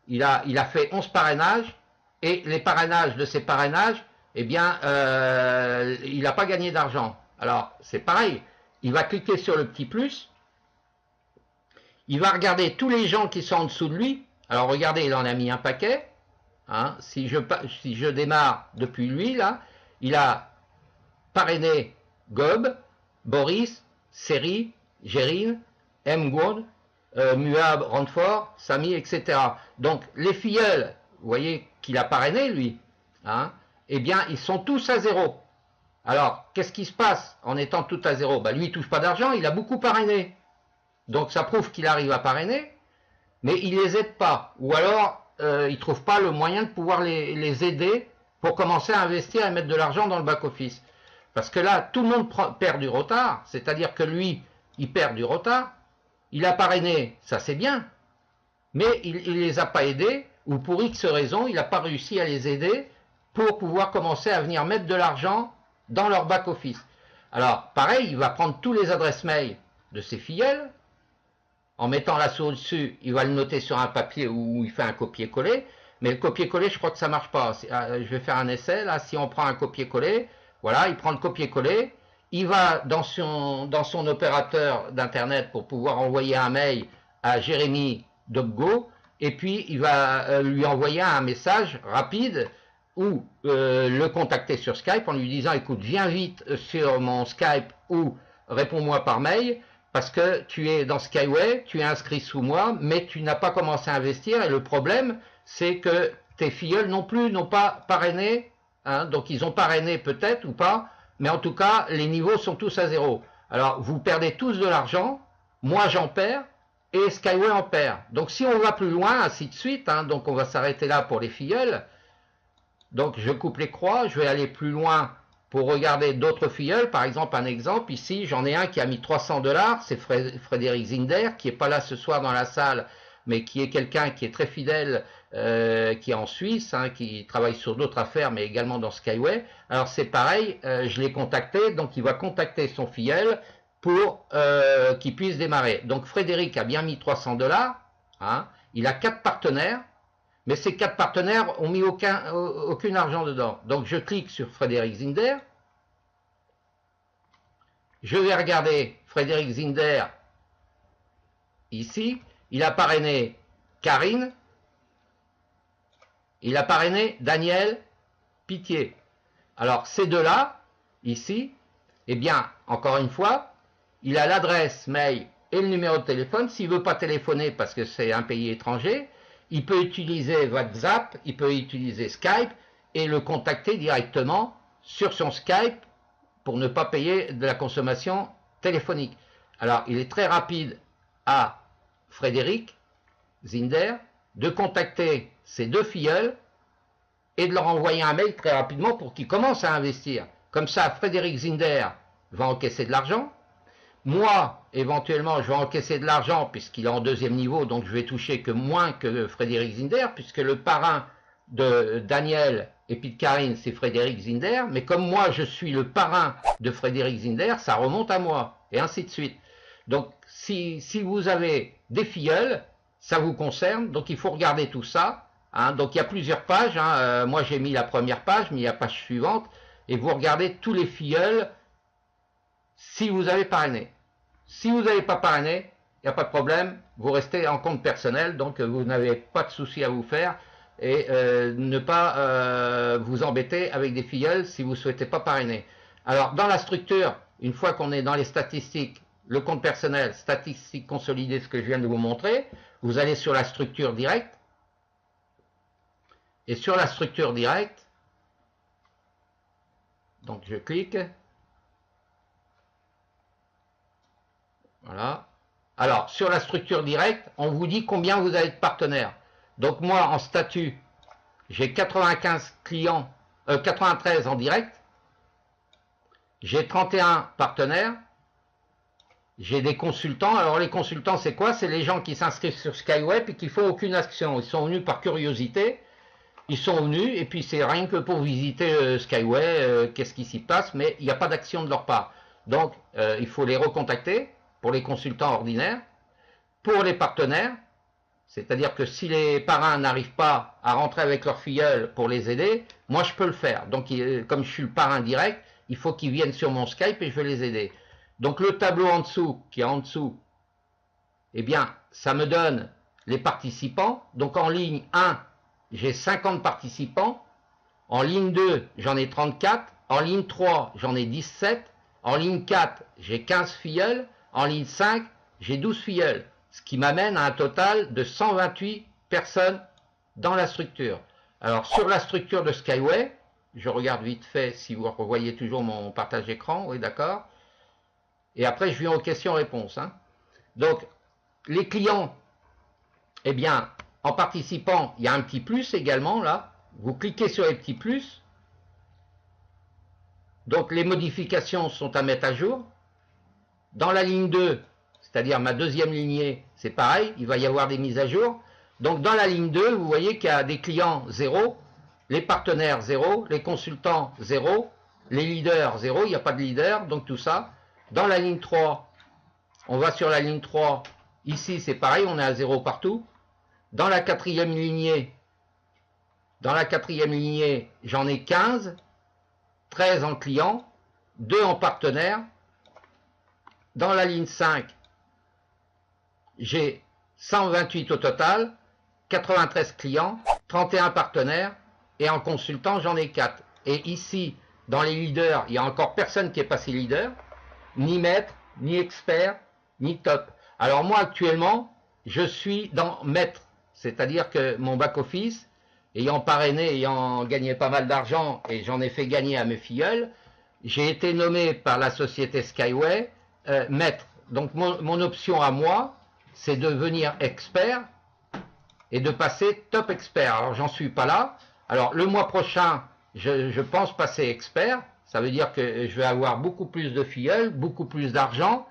il a fait 11 parrainages, et les parrainages de ces parrainages, eh bien, il n'a pas gagné d'argent. Alors, c'est pareil, il va cliquer sur le petit plus, il va regarder tous les gens qui sont en dessous de lui. Alors, regardez, il en a mis un paquet. Hein, si je démarre depuis lui, là, il a parrainé Gob, Boris, Seri, Gérine, M. Gourde, Muab, Ranfort, Samy, etc. Donc, les filleuls, vous voyez qu'il a parrainé, lui, hein, eh bien, ils sont tous à zéro. Alors, qu'est-ce qui se passe en étant tout à zéro? Ben, lui, il ne touche pas d'argent, il a beaucoup parrainé. Donc, ça prouve qu'il arrive à parrainer, mais il ne les aide pas. Ou alors, il ne trouve pas le moyen de pouvoir les aider pour commencer à investir et mettre de l'argent dans le back-office. Parce que là, tout le monde perd du retard, c'est-à-dire que lui, il perd du retard, il a parrainé, ça c'est bien, mais il ne les a pas aidés, ou pour X raisons, il n'a pas réussi à les aider pour pouvoir commencer à venir mettre de l'argent dans leur back-office. Alors, pareil, il va prendre tous les adresses mail de ses filleuls, en mettant la souris dessus, il va le noter sur un papier où il fait un copier-coller, mais le copier-coller, je crois que ça ne marche pas. Je vais faire un essai, là, si on prend un copier-coller, voilà, il prend le copier-coller, il va dans son opérateur d'Internet pour pouvoir envoyer un mail à Jérémy Dobgo, et puis il va lui envoyer un message rapide ou le contacter sur Skype en lui disant, écoute, viens vite sur mon Skype ou réponds-moi par mail, parce que tu es dans Skyway, tu es inscrit sous moi, mais tu n'as pas commencé à investir, et le problème, c'est que tes filleuls non plus n'ont pas parrainé, hein, donc ils ont parrainé peut-être ou pas, mais en tout cas, les niveaux sont tous à zéro. Alors, vous perdez tous de l'argent, moi j'en perds, et Skyway en perd. Donc si on va plus loin, ainsi de suite, hein, donc on va s'arrêter là pour les filleuls, donc je coupe les croix, je vais aller plus loin pour regarder d'autres filleuls. Par exemple, un exemple, ici, j'en ai un qui a mis 300 $, c'est Frédéric Zinder, qui n'est pas là ce soir dans la salle, mais qui est quelqu'un qui est très fidèle, qui est en Suisse, hein, qui travaille sur d'autres affaires, mais également dans Skyway. Alors c'est pareil, je l'ai contacté, donc il va contacter son filleul pour qu'il puisse démarrer. Donc Frédéric a bien mis 300 $, hein, il a 4 partenaires, mais ces 4 partenaires ont mis aucun argent dedans. Donc je clique sur Frédéric Zinder. Je vais regarder Frédéric Zinder ici. Il a parrainé Karine. Il a parrainé Daniel Pitié. Alors ces deux-là, ici, eh bien, encore une fois, il a l'adresse mail et le numéro de téléphone. S'il ne veut pas téléphoner parce que c'est un pays étranger, il peut utiliser WhatsApp, il peut utiliser Skype et le contacter directement sur son Skype pour ne pas payer de la consommation téléphonique. Alors, il est très rapide à Frédéric Zinder de contacter ses 2 filleuls et de leur envoyer un mail très rapidement pour qu'ils commencent à investir. Comme ça, Frédéric Zinder va encaisser de l'argent. Moi, éventuellement, je vais encaisser de l'argent puisqu'il est en 2e niveau, donc je vais toucher que moins que Frédéric Zinder, puisque le parrain de Daniel et puis de Karine, c'est Frédéric Zinder, mais comme moi, je suis le parrain de Frédéric Zinder, ça remonte à moi, et ainsi de suite. Donc, si vous avez des filleuls, ça vous concerne, donc il faut regarder tout ça. Hein, donc, il y a plusieurs pages. Hein, moi, j'ai mis la première page, mais il y a la page suivante, et vous regardez tous les filleuls si vous avez parrainé. Si vous n'avez pas parrainé, il n'y a pas de problème, vous restez en compte personnel, donc vous n'avez pas de souci à vous faire, et ne pas vous embêter avec des filleuls si vous ne souhaitez pas parrainer. Alors, dans la structure, une fois qu'on est dans les statistiques, le compte personnel, statistiques consolidées, ce que je viens de vous montrer, vous allez sur la structure directe, et sur la structure directe, donc je clique. Voilà. Alors, sur la structure directe, on vous dit combien vous avez de partenaires. Donc moi, en statut, j'ai 95 clients, 93 en direct, j'ai 31 partenaires, j'ai des consultants. Alors les consultants, c'est quoi? C'est les gens qui s'inscrivent sur Skyway et qui font aucune action. Ils sont venus par curiosité, ils sont venus et puis c'est rien que pour visiter Skyway, qu'est-ce qui s'y passe, mais il n'y a pas d'action de leur part. Donc il faut les recontacter pour les consultants ordinaires, pour les partenaires, c'est-à-dire que si les parrains n'arrivent pas à rentrer avec leurs filleuls pour les aider, moi je peux le faire. Donc comme je suis le parrain direct, il faut qu'ils viennent sur mon Skype et je vais les aider. Donc le tableau en dessous, qui est en dessous, eh bien, ça me donne les participants. Donc en ligne 1, j'ai 50 participants. En ligne 2, j'en ai 34. En ligne 3, j'en ai 17. En ligne 4, j'ai 15 filleuls. En ligne 5, j'ai 12 filleuls. Ce qui m'amène à un total de 128 personnes dans la structure. Alors sur la structure de Skyway, je regarde vite fait si vous revoyez toujours mon partage d'écran, oui d'accord. Et après je viens aux questions-réponses. Hein. Donc les clients, eh bien en participant, il y a un petit plus également là. Vous cliquez sur les petits plus. Donc les modifications sont à mettre à jour. Dans la ligne 2, c'est-à-dire ma deuxième lignée, c'est pareil, il va y avoir des mises à jour. Donc dans la ligne 2, vous voyez qu'il y a des clients 0, les partenaires 0, les consultants 0, les leaders 0, il n'y a pas de leader, donc tout ça. Dans la ligne 3, on va sur la ligne 3, ici c'est pareil, on est à 0 partout. Dans la quatrième lignée, j'en ai 15, 13 en clients, 2 en partenaires. Dans la ligne 5, j'ai 128 au total, 93 clients, 31 partenaires, et en consultant, j'en ai 4. Et ici, dans les leaders, il n'y a encore personne qui est passé leader, ni maître, ni expert, ni top. Alors moi, actuellement, je suis dans maître, c'est-à-dire que mon back-office, ayant parrainé, ayant gagné pas mal d'argent, et j'en ai fait gagner à mes filleuls, j'ai été nommé par la société Skyway maître. Donc mon option à moi, c'est de devenir expert et de passer top expert. Alors j'en suis pas là. Alors le mois prochain, je pense passer expert. Ça veut dire que je vais avoir beaucoup plus de filleuls, beaucoup plus d'argent,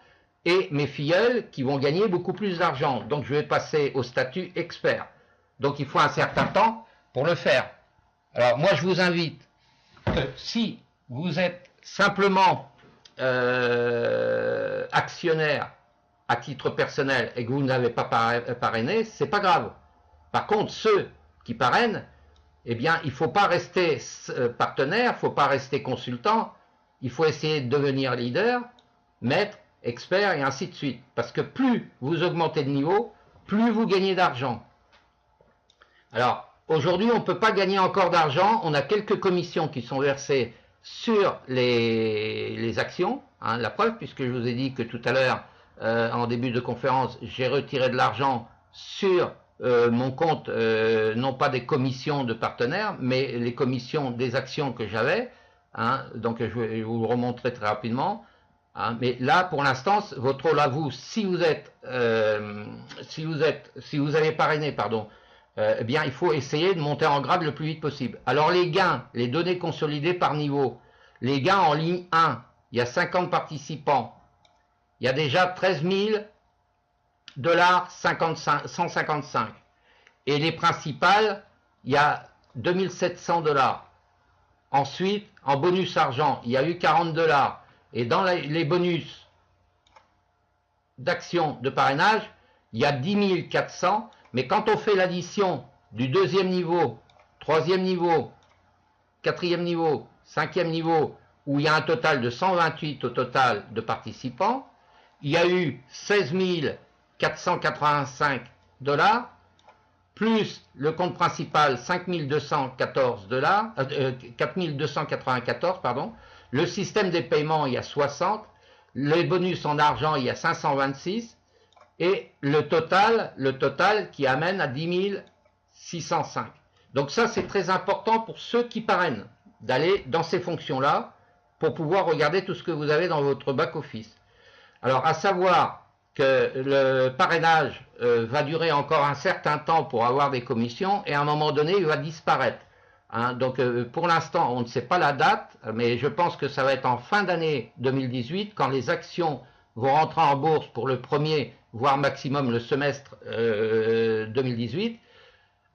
et mes filleuls qui vont gagner beaucoup plus d'argent. Donc je vais passer au statut expert. Donc il faut un certain temps pour le faire. Alors moi je vous invite que si vous êtes simplement actionnaire à titre personnel et que vous n'avez pas parrainé, c'est pas grave. Par contre, ceux qui parrainent, eh bien, il ne faut pas rester partenaire, il ne faut pas rester consultant, il faut essayer de devenir leader, maître, expert et ainsi de suite. Parce que plus vous augmentez de niveau, plus vous gagnez d'argent. Alors, aujourd'hui, on ne peut pas gagner encore d'argent, on a quelques commissions qui sont versées sur les actions, hein, la preuve, puisque je vous ai dit que tout à l'heure, en début de conférence, j'ai retiré de l'argent sur mon compte, non pas des commissions de partenaires, mais les commissions des actions que j'avais, hein, donc je vais vous le remontrer très rapidement, hein, mais là, pour l'instant, votre rôle à vous, si vous avez parrainé, pardon, eh bien, il faut essayer de monter en grade le plus vite possible. Alors, les gains, les données consolidées par niveau. Les gains en ligne 1, il y a 50 participants. Il y a déjà 13 000 $, 155. Et les principales, il y a 2700 $. Ensuite, en bonus argent, il y a eu 40 $. Et dans les bonus d'action de parrainage, il y a 10 400. Mais quand on fait l'addition du deuxième niveau, troisième niveau, quatrième niveau, cinquième niveau, où il y a un total de 128 au total de participants, il y a eu 16 485 $, plus le compte principal 5 214 $, 4 294, pardon. Le système des paiements, il y a 60. Les bonus en argent, il y a 526. Et le total qui amène à 10 605. Donc ça, c'est très important pour ceux qui parrainent, d'aller dans ces fonctions-là pour pouvoir regarder tout ce que vous avez dans votre back-office. Alors, à savoir que le parrainage va durer encore un certain temps pour avoir des commissions et à un moment donné, il va disparaître. Hein, donc pour l'instant, on ne sait pas la date, mais je pense que ça va être en fin d'année 2018 quand les actions vont rentrer en bourse pour le premier, voire maximum le semestre 2018.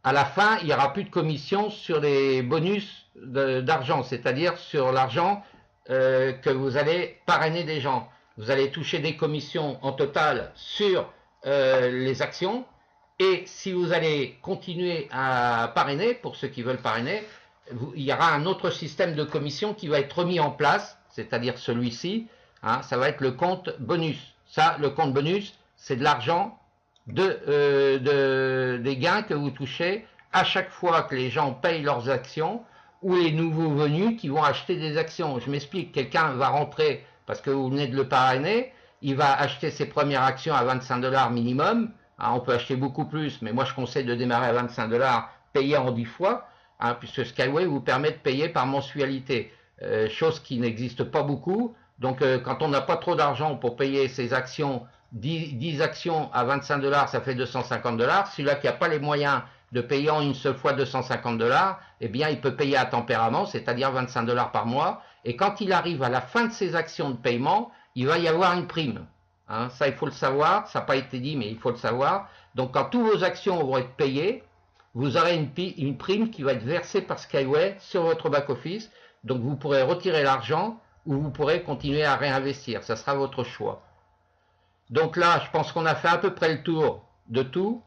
À la fin, il n'y aura plus de commission sur les bonus d'argent, c'est-à-dire sur l'argent que vous allez parrainer des gens. Vous allez toucher des commissions en total sur les actions. Et si vous allez continuer à parrainer, pour ceux qui veulent parrainer, il y aura un autre système de commission qui va être mis en place, c'est-à-dire celui-ci, hein, ça va être le compte bonus. Ça, le compte bonus, c'est de l'argent des gains que vous touchez à chaque fois que les gens payent leurs actions ou les nouveaux venus qui vont acheter des actions. Je m'explique, quelqu'un va rentrer parce que vous venez de le parrainer, il va acheter ses premières actions à 25 $ minimum. Hein, on peut acheter beaucoup plus, mais moi je conseille de démarrer à 25 $, payer en 10 fois, hein, puisque Skyway vous permet de payer par mensualité, chose qui n'existe pas beaucoup. Donc quand on n'a pas trop d'argent pour payer ses actions, 10 actions à 25 $, ça fait 250 $. Celui-là qui n'a pas les moyens de payer en une seule fois 250 $, eh bien il peut payer à tempérament, c'est-à-dire 25 $ par mois. Et quand il arrive à la fin de ses actions de paiement, il va y avoir une prime. Hein, ça, il faut le savoir. Ça n'a pas été dit, mais il faut le savoir. Donc, quand toutes vos actions vont être payées, vous aurez une prime qui va être versée par Skyway sur votre back-office. Donc, vous pourrez retirer l'argent ou vous pourrez continuer à réinvestir. Ça sera votre choix. Donc là, je pense qu'on a fait à peu près le tour de tout.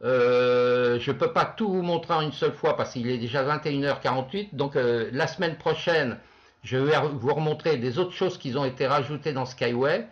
Je ne peux pas tout vous montrer en une seule fois parce qu'il est déjà 21h48. Donc, la semaine prochaine, je vais vous remontrer des autres choses qui ont été rajoutées dans Skyway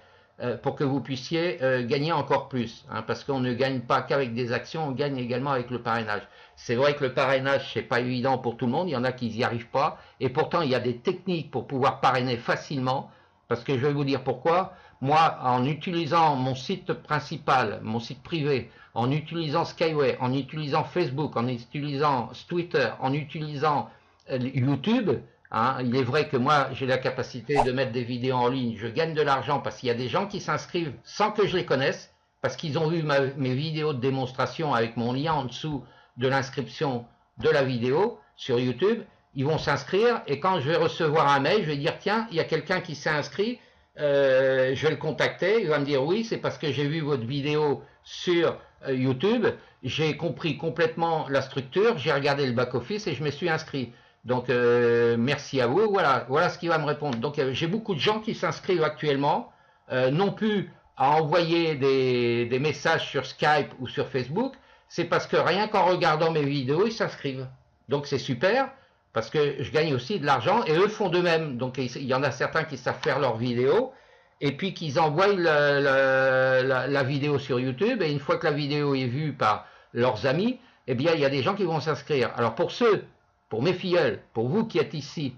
pour que vous puissiez gagner encore plus. Hein, parce qu'on ne gagne pas qu'avec des actions, on gagne également avec le parrainage. C'est vrai que le parrainage, c'est pas évident pour tout le monde, il y en a qui n'y arrivent pas. Et pourtant, il y a des techniques pour pouvoir parrainer facilement. Parce que je vais vous dire pourquoi. Moi, en utilisant mon site principal, mon site privé, en utilisant Skyway, en utilisant Facebook, en utilisant Twitter, en utilisant YouTube, hein, il est vrai que moi, j'ai la capacité de mettre des vidéos en ligne, je gagne de l'argent parce qu'il y a des gens qui s'inscrivent sans que je les connaisse, parce qu'ils ont vu mes vidéos de démonstration avec mon lien en dessous de l'inscription de la vidéo sur YouTube. Ils vont s'inscrire et quand je vais recevoir un mail, je vais dire tiens, il y a quelqu'un qui s'est inscrit, je vais le contacter, il va me dire oui, c'est parce que j'ai vu votre vidéo sur YouTube, j'ai compris complètement la structure, j'ai regardé le back-office et je me suis inscrit. Donc merci à vous, voilà ce qu'il va me répondre. Donc j'ai beaucoup de gens qui s'inscrivent actuellement, non plus à envoyer des messages sur Skype ou sur Facebook, c'est parce que rien qu'en regardant mes vidéos, ils s'inscrivent. Donc c'est super. Parce que je gagne aussi de l'argent, et eux font de même. Donc il y en a certains qui savent faire leurs vidéos, et puis qu'ils envoient la vidéo sur YouTube, et une fois que la vidéo est vue par leurs amis, eh bien il y a des gens qui vont s'inscrire. Alors pour mes filleuls, pour vous qui êtes ici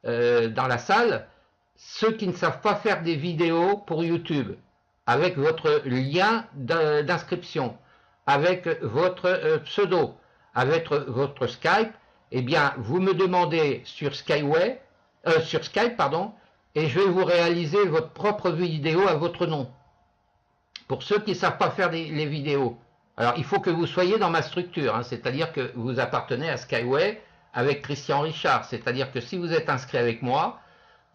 dans la salle, ceux qui ne savent pas faire des vidéos pour YouTube, avec votre lien d'inscription, avec votre pseudo, avec votre Skype, eh bien, vous me demandez sur Skype, et je vais vous réaliser votre propre vidéo à votre nom. Pour ceux qui ne savent pas faire les vidéos, alors il faut que vous soyez dans ma structure, hein, c'est-à-dire que vous appartenez à Skyway avec Christian Richard, c'est-à-dire que si vous êtes inscrit avec moi,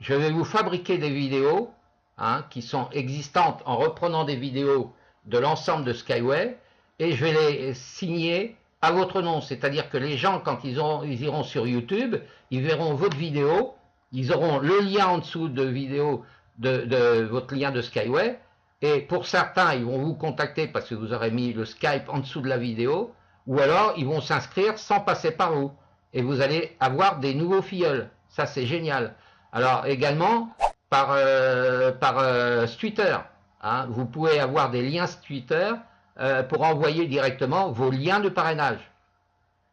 je vais vous fabriquer des vidéos hein, qui sont existantes en reprenant des vidéos de l'ensemble de Skyway, et je vais les signer à votre nom, c'est-à-dire que les gens, quand ils iront sur YouTube, ils verront votre vidéo, ils auront le lien en dessous de vidéo de votre lien de Skyway, et pour certains, ils vont vous contacter parce que vous aurez mis le Skype en dessous de la vidéo, ou alors ils vont s'inscrire sans passer par vous, et vous allez avoir des nouveaux filleuls. Ça, c'est génial. Alors également, par Twitter, hein, vous pouvez avoir des liens Twitter pour envoyer directement vos liens de parrainage.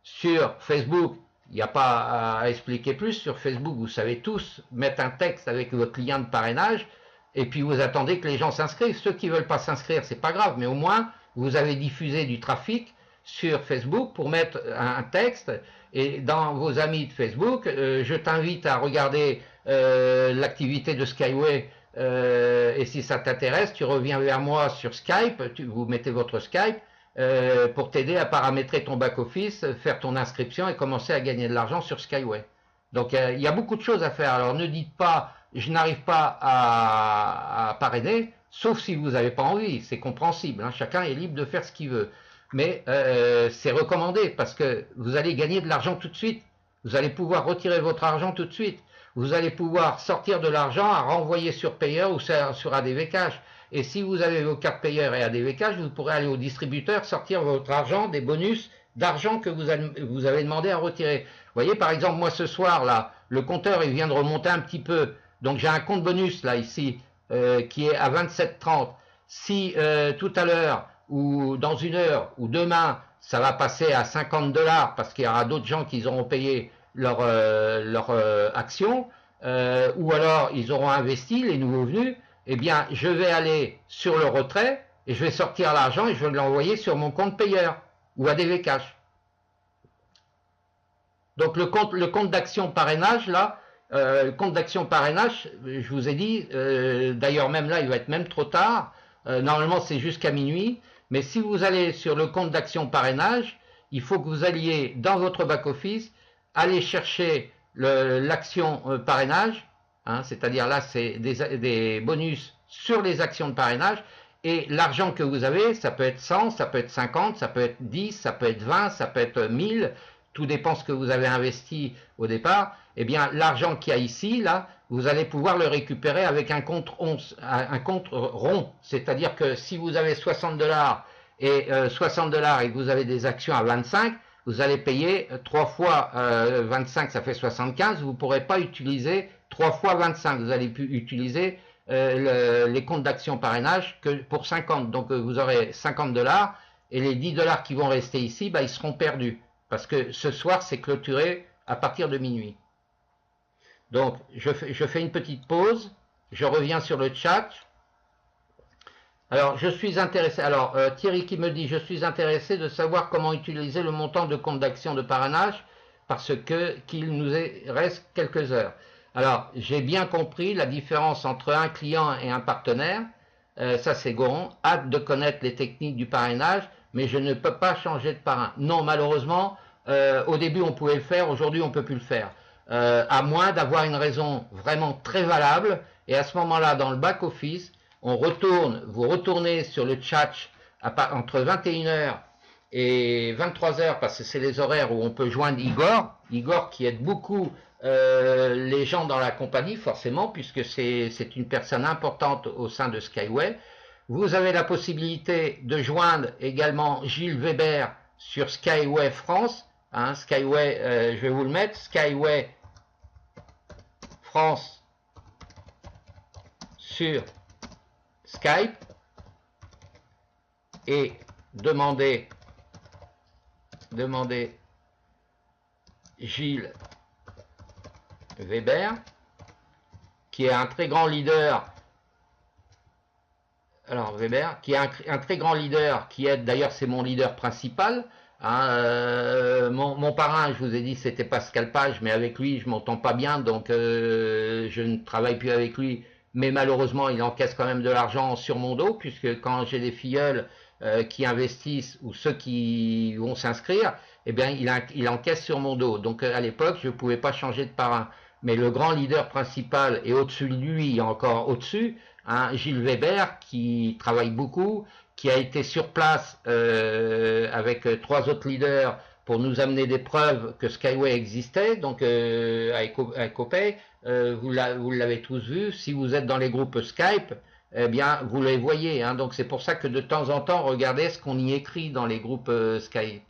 Sur Facebook, il n'y a pas à expliquer plus. Sur Facebook, vous savez tous mettre un texte avec votre lien de parrainage et puis vous attendez que les gens s'inscrivent. Ceux qui ne veulent pas s'inscrire, c'est pas grave, mais au moins vous avez diffusé du trafic sur Facebook pour mettre un texte. Et dans vos amis de Facebook, je t'invite à regarder l'activité de Skyway et si ça t'intéresse, tu reviens vers moi sur Skype, vous mettez votre Skype, pour t'aider à paramétrer ton back-office, faire ton inscription et commencer à gagner de l'argent sur Skyway. Donc il y a beaucoup de choses à faire. Alors ne dites pas, je n'arrive pas à parrainer, sauf si vous n'avez pas envie, c'est compréhensible, hein, chacun est libre de faire ce qu'il veut. Mais c'est recommandé parce que vous allez gagner de l'argent tout de suite. Vous allez pouvoir retirer votre argent tout de suite. Vous allez pouvoir sortir de l'argent à renvoyer sur Payer ou sur ADV Cash. Et si vous avez vos cartes Payer et ADV Cash, vous pourrez aller au distributeur, sortir votre argent, des bonus d'argent que vous avez demandé à retirer. Vous voyez, par exemple, moi ce soir, là, le compteur, il vient de remonter un petit peu. Donc j'ai un compte bonus, là, ici, qui est à 27,30. Si tout à l'heure, ou dans une heure, ou demain, ça va passer à 50 $ parce qu'il y aura d'autres gens qui auront payé leur action, ou alors ils auront investi, les nouveaux venus, eh bien, je vais aller sur le retrait et je vais sortir l'argent et je vais l'envoyer sur mon compte payeur ou ADV Cash. Donc le compte d'action parrainage, là, le compte d'action parrainage, je vous ai dit, d'ailleurs même là, il va être même trop tard, normalement c'est jusqu'à minuit, mais si vous allez sur le compte d'action parrainage, il faut que vous alliez dans votre back-office, aller chercher l'action parrainage, hein, c'est-à-dire là c'est des bonus sur les actions de parrainage, et l'argent que vous avez, ça peut être 100, ça peut être 50, ça peut être 10, ça peut être 20, ça peut être 1000, tout dépend ce que vous avez investi au départ. Eh bien l'argent qu'il y a ici, là, vous allez pouvoir le récupérer avec un compte rond, c'est-à-dire que si vous avez 60 $ et 60 $ et que vous avez des actions à 25, vous allez payer 3 fois 25, ça fait 75, vous ne pourrez pas utiliser 3 fois 25, vous allez utiliser les comptes d'action parrainage que pour 50, donc vous aurez 50 $ et les 10 $ qui vont rester ici, bah, ils seront perdus, parce que ce soir c'est clôturé à partir de minuit. Donc je fais une petite pause, je reviens sur le chat. Alors, je suis intéressé. Alors, Thierry qui me dit, je suis intéressé de savoir comment utiliser le montant de compte d'action de parrainage parce qu'il nous reste quelques heures. Alors, j'ai bien compris la différence entre un client et un partenaire. Ça, c'est Goron. Hâte de connaître les techniques du parrainage, mais je ne peux pas changer de parrain. Non, malheureusement, au début, on pouvait le faire. Aujourd'hui, on ne peut plus le faire. À moins d'avoir une raison vraiment très valable. Et à ce moment-là, dans le back-office, vous retournez sur le chat entre 21h et 23h, parce que c'est les horaires où on peut joindre Igor qui aide beaucoup les gens dans la compagnie, forcément, puisque c'est une personne importante au sein de Skyway. Vous avez la possibilité de joindre également Gilles Weber sur Skyway France, hein, Skyway, je vais vous le mettre, Skyway France sur Skype, et demandez Gilles Weber, qui est un très grand leader. Alors Weber, qui est un très grand leader, qui est d'ailleurs c'est mon leader principal. Hein, mon parrain, je vous ai dit, c'était Pascal Page, mais avec lui je m'entends pas bien, donc je ne travaille plus avec lui. Mais malheureusement, il encaisse quand même de l'argent sur mon dos, puisque quand j'ai des filleuls qui investissent ou ceux qui vont s'inscrire, eh bien, il encaisse sur mon dos. Donc à l'époque, je ne pouvais pas changer de parrain. Mais le grand leader principal, et au-dessus de lui, encore au-dessus, hein, Gilles Weber, qui travaille beaucoup, qui a été sur place avec 3 autres leaders pour nous amener des preuves que Skyway existait, donc à EcoPay. Vous l'avez tous vu. Si vous êtes dans les groupes Skype, eh bien, vous les voyez. Hein, donc c'est pour ça que de temps en temps, regardez ce qu'on y écrit dans les groupes Skype.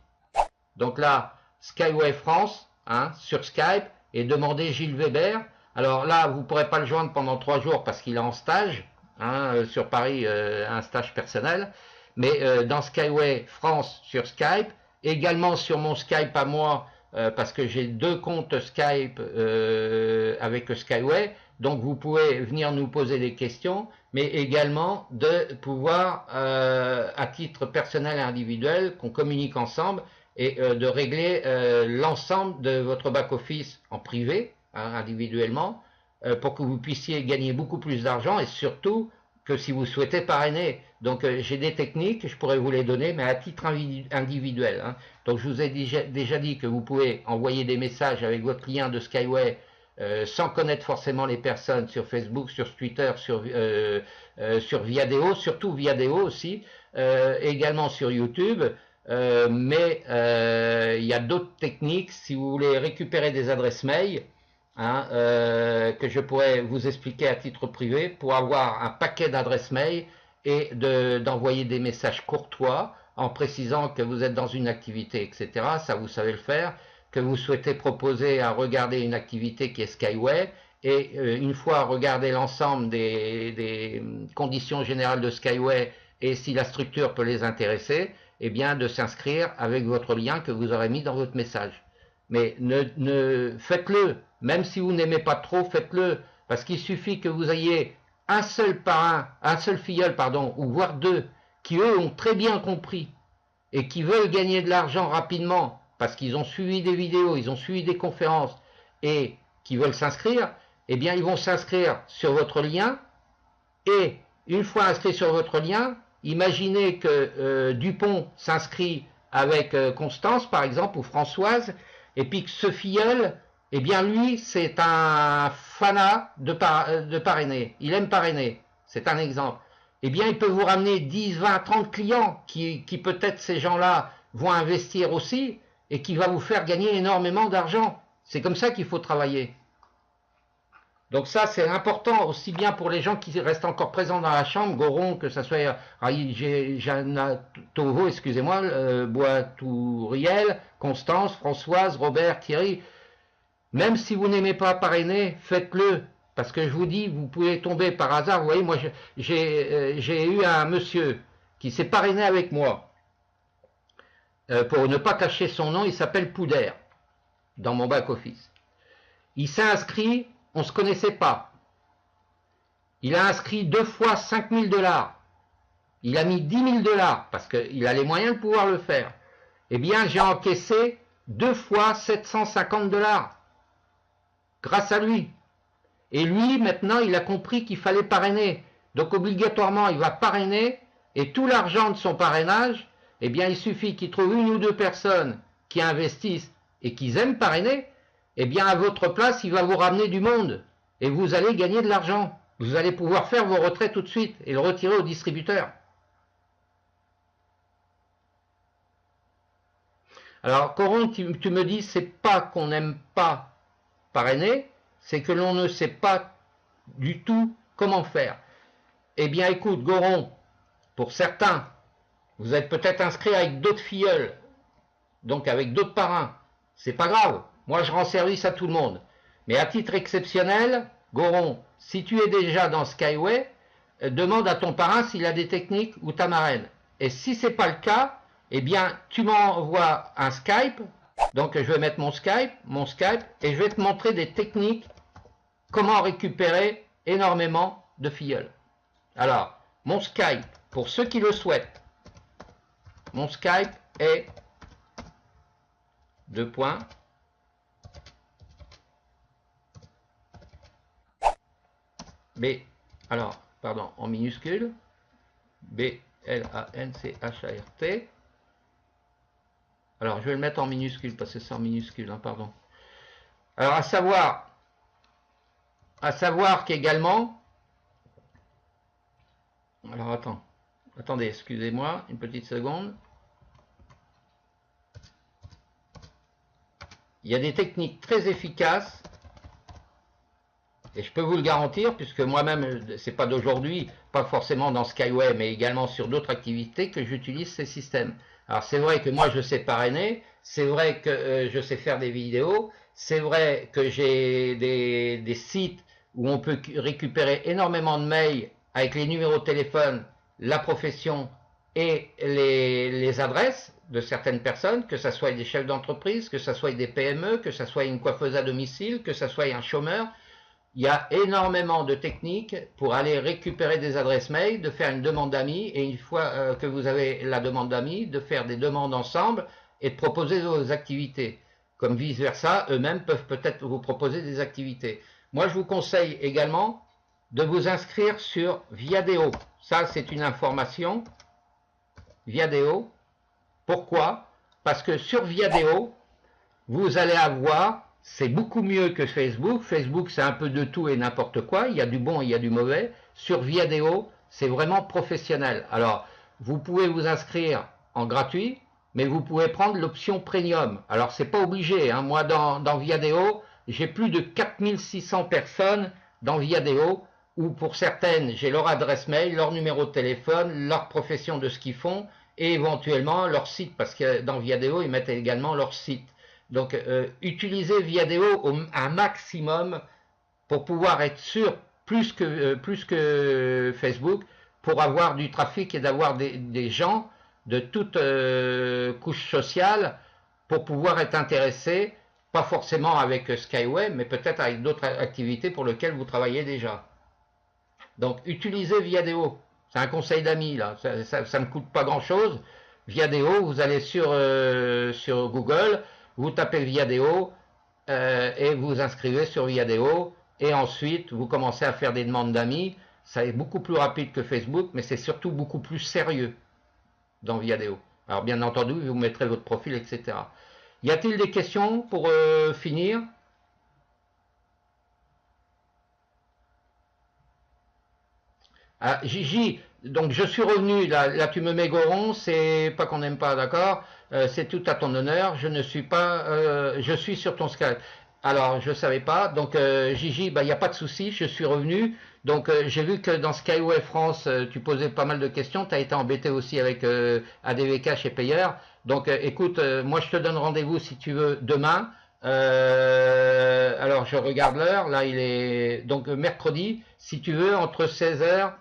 Donc là, Skyway France, hein, sur Skype, et demandez Gilles Weber. Alors là, vous ne pourrez pas le joindre pendant 3 jours parce qu'il est en stage, hein, sur Paris, un stage personnel. Mais dans Skyway France sur Skype, également sur mon Skype à moi, parce que j'ai 2 comptes Skype avec Skyway, donc vous pouvez venir nous poser des questions, mais également de pouvoir, à titre personnel et individuel, qu'on communique ensemble et de régler l'ensemble de votre back-office en privé, hein, individuellement, pour que vous puissiez gagner beaucoup plus d'argent et surtout que si vous souhaitez parrainer. Donc j'ai des techniques, je pourrais vous les donner, mais à titre individuel. Hein. Donc je vous ai déjà dit que vous pouvez envoyer des messages avec votre lien de Skyway sans connaître forcément les personnes sur Facebook, sur Twitter, sur Viadeo, surtout Viadeo aussi, également sur YouTube. Mais il y a d'autres techniques si vous voulez récupérer des adresses mail. Hein, que je pourrais vous expliquer à titre privé pour avoir un paquet d'adresses mail et d'envoyer des messages courtois en précisant que vous êtes dans une activité, etc. Ça, vous savez le faire, que vous souhaitez proposer à regarder une activité qui est Skyway et une fois regardé l'ensemble des conditions générales de Skyway et si la structure peut les intéresser, eh bien de s'inscrire avec votre lien que vous aurez mis dans votre message. Mais faites-le. Même si vous n'aimez pas trop, faites-le, parce qu'il suffit que vous ayez un seul filleul, ou voire deux, qui eux ont très bien compris et qui veulent gagner de l'argent rapidement, parce qu'ils ont suivi des vidéos, ils ont suivi des conférences et qui veulent s'inscrire, eh bien ils vont s'inscrire sur votre lien et une fois inscrit sur votre lien, imaginez que Dupont s'inscrit avec Constance par exemple ou Françoise et puis que ce filleul, eh bien lui, c'est un fanat de parrainer. Il aime parrainer. C'est un exemple. Eh bien, il peut vous ramener 10, 20, 30 clients qui peut-être ces gens-là vont investir aussi et qui va vous faire gagner énormément d'argent. C'est comme ça qu'il faut travailler. Donc ça, c'est important aussi bien pour les gens qui restent encore présents dans la chambre, Goron, que ce soit Jana Tovo, excusez-moi, Boitouriel, Constance, Françoise, Robert, Thierry. Même si vous n'aimez pas parrainer, faites-le. Parce que je vous dis, vous pouvez tomber par hasard. Vous voyez, moi, j'ai eu un monsieur qui s'est parrainé avec moi. Pour ne pas cacher son nom, il s'appelle Pouder, dans mon back-office. Il s'est inscrit, on ne se connaissait pas. Il a inscrit 2 fois 5 000 $. Il a mis 10 000 $, parce qu'il a les moyens de pouvoir le faire. Eh bien, j'ai encaissé 2 fois 750 $. Grâce à lui. Et lui, maintenant, il a compris qu'il fallait parrainer. Donc, obligatoirement, il va parrainer, et tout l'argent de son parrainage, eh bien, il suffit qu'il trouve 1 ou 2 personnes qui investissent et qui aiment parrainer, eh bien, à votre place, il va vous ramener du monde. Et vous allez gagner de l'argent. Vous allez pouvoir faire vos retraits tout de suite et le retirer au distributeur. Alors, Coron, tu me dis, c'est pas qu'on n'aime pas parrainer, c'est que l'on ne sait pas du tout comment faire. Eh bien, écoute, Goron, pour certains, vous êtes peut-être inscrit avec d'autres filleuls, donc avec d'autres parrains. C'est pas grave. Moi, je rends service à tout le monde. Mais à titre exceptionnel, Goron, si tu es déjà dans Skyway, demande à ton parrain s'il a des techniques ou ta marraine. Et si c'est pas le cas, eh bien, tu m'envoies un Skype. Donc, je vais mettre mon Skype, et je vais te montrer des techniques, comment récupérer énormément de filleuls. Alors, mon Skype, pour ceux qui le souhaitent, mon Skype est en minuscule, B-L-A-N-C-H-A-R-T. Alors, je vais le mettre en minuscule, parce que c'est en minuscule, hein, pardon. Alors, à savoir qu'également, alors attendez, excusez-moi, une petite seconde. Il y a des techniques très efficaces, et je peux vous le garantir, puisque moi-même, c'est pas d'aujourd'hui, pas forcément dans Skyway, mais également sur d'autres activités, que j'utilise ces systèmes. Alors c'est vrai que moi je sais parrainer, c'est vrai que je sais faire des vidéos, c'est vrai que j'ai des sites où on peut récupérer énormément de mails avec les numéros de téléphone, la profession et les adresses de certaines personnes, que ce soit des chefs d'entreprise, que ce soit des PME, que ce soit une coiffeuse à domicile, que ce soit un chômeur. Il y a énormément de techniques pour aller récupérer des adresses mail, de faire une demande d'amis, et une fois que vous avez la demande d'amis, de faire des demandes ensemble et de proposer vos activités. Comme vice-versa, eux-mêmes peuvent peut-être vous proposer des activités. Moi, je vous conseille également de vous inscrire sur Viadeo. Ça, c'est une information. Viadeo. Pourquoi? Parce que sur Viadeo, vous allez avoir, c'est beaucoup mieux que Facebook. Facebook, c'est un peu de tout et n'importe quoi. Il y a du bon et il y a du mauvais. Sur Viadeo, c'est vraiment professionnel. Alors, vous pouvez vous inscrire en gratuit, mais vous pouvez prendre l'option premium. Alors, c'est pas obligé, hein. Moi, dans Viadeo, j'ai plus de 4600 personnes dans Viadeo, où pour certaines, j'ai leur adresse mail, leur numéro de téléphone, leur profession de ce qu'ils font, et éventuellement leur site, parce que dans Viadeo, ils mettent également leur site. Donc, utilisez Viadeo un maximum pour pouvoir être sûr, plus que Facebook, pour avoir du trafic et d'avoir des gens de toute couche sociale pour pouvoir être intéressés, pas forcément avec Skyway, mais peut-être avec d'autres activités pour lesquelles vous travaillez déjà. Donc, utilisez Viadeo. C'est un conseil d'amis, là. Ça ne me coûte pas grand-chose. Viadeo, vous allez sur Google, vous tapez Viadeo et vous inscrivez sur Viadeo. Et ensuite, vous commencez à faire des demandes d'amis. Ça est beaucoup plus rapide que Facebook, mais c'est surtout beaucoup plus sérieux dans Viadeo. Alors, bien entendu, vous mettrez votre profil, etc. Y a-t-il des questions pour finir? Ah, Gigi, donc je suis revenu, là tu me mets Goron, c'est pas qu'on n'aime pas, d'accord? C'est tout à ton honneur, je ne suis pas, je suis sur ton Skype. Alors, je savais pas, donc Gigi, bah, il n'y a pas de souci, je suis revenu. Donc, j'ai vu que dans Skyway France, tu posais pas mal de questions, tu as été embêté aussi avec ADVK chez Payeur. Donc, écoute, moi je te donne rendez-vous si tu veux demain. Alors, je regarde l'heure, là il est donc mercredi, si tu veux, entre 16 heures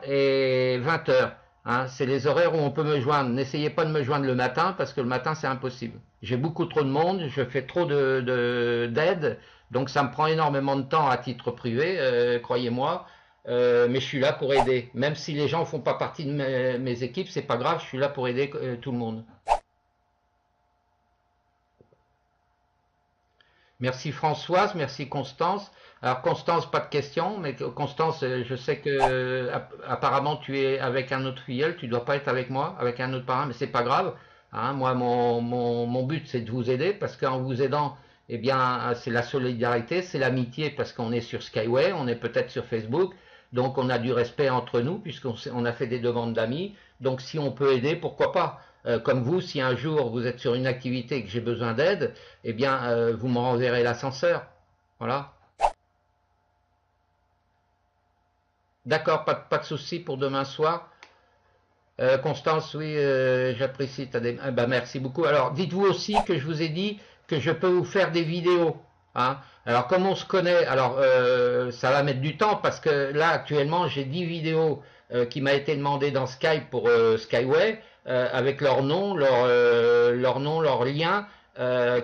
et 20 heures. Hein, c'est les horaires où on peut me joindre. N'essayez pas de me joindre le matin parce que le matin c'est impossible. J'ai beaucoup trop de monde, je fais trop d'aide, donc ça me prend énormément de temps à titre privé, croyez-moi. Mais je suis là pour aider. Même si les gens ne font pas partie de mes équipes, c'est pas grave, je suis là pour aider tout le monde. Merci Françoise, merci Constance. Alors Constance, pas de question, mais Constance, je sais que apparemment tu es avec un autre filleul, tu dois pas être avec moi, avec un autre parrain, mais c'est pas grave. Hein, moi, mon but, c'est de vous aider, parce qu'en vous aidant, eh bien, c'est la solidarité, c'est l'amitié, parce qu'on est sur Skyway, on est peut-être sur Facebook, donc on a du respect entre nous, puisqu'on a fait des demandes d'amis. Donc si on peut aider, pourquoi pas? Comme vous, si un jour vous êtes sur une activité et que j'ai besoin d'aide, eh bien, vous me renverrez l'ascenseur. Voilà. D'accord, pas de souci pour demain soir. Constance, oui, j'apprécie bah, merci beaucoup. Alors, dites-vous aussi que je vous ai dit que je peux vous faire des vidéos. Hein. Alors, comme on se connaît, alors ça va mettre du temps parce que là, actuellement, j'ai 10 vidéos qui m'a été demandé dans Skype pour Skyway avec leur nom, leur lien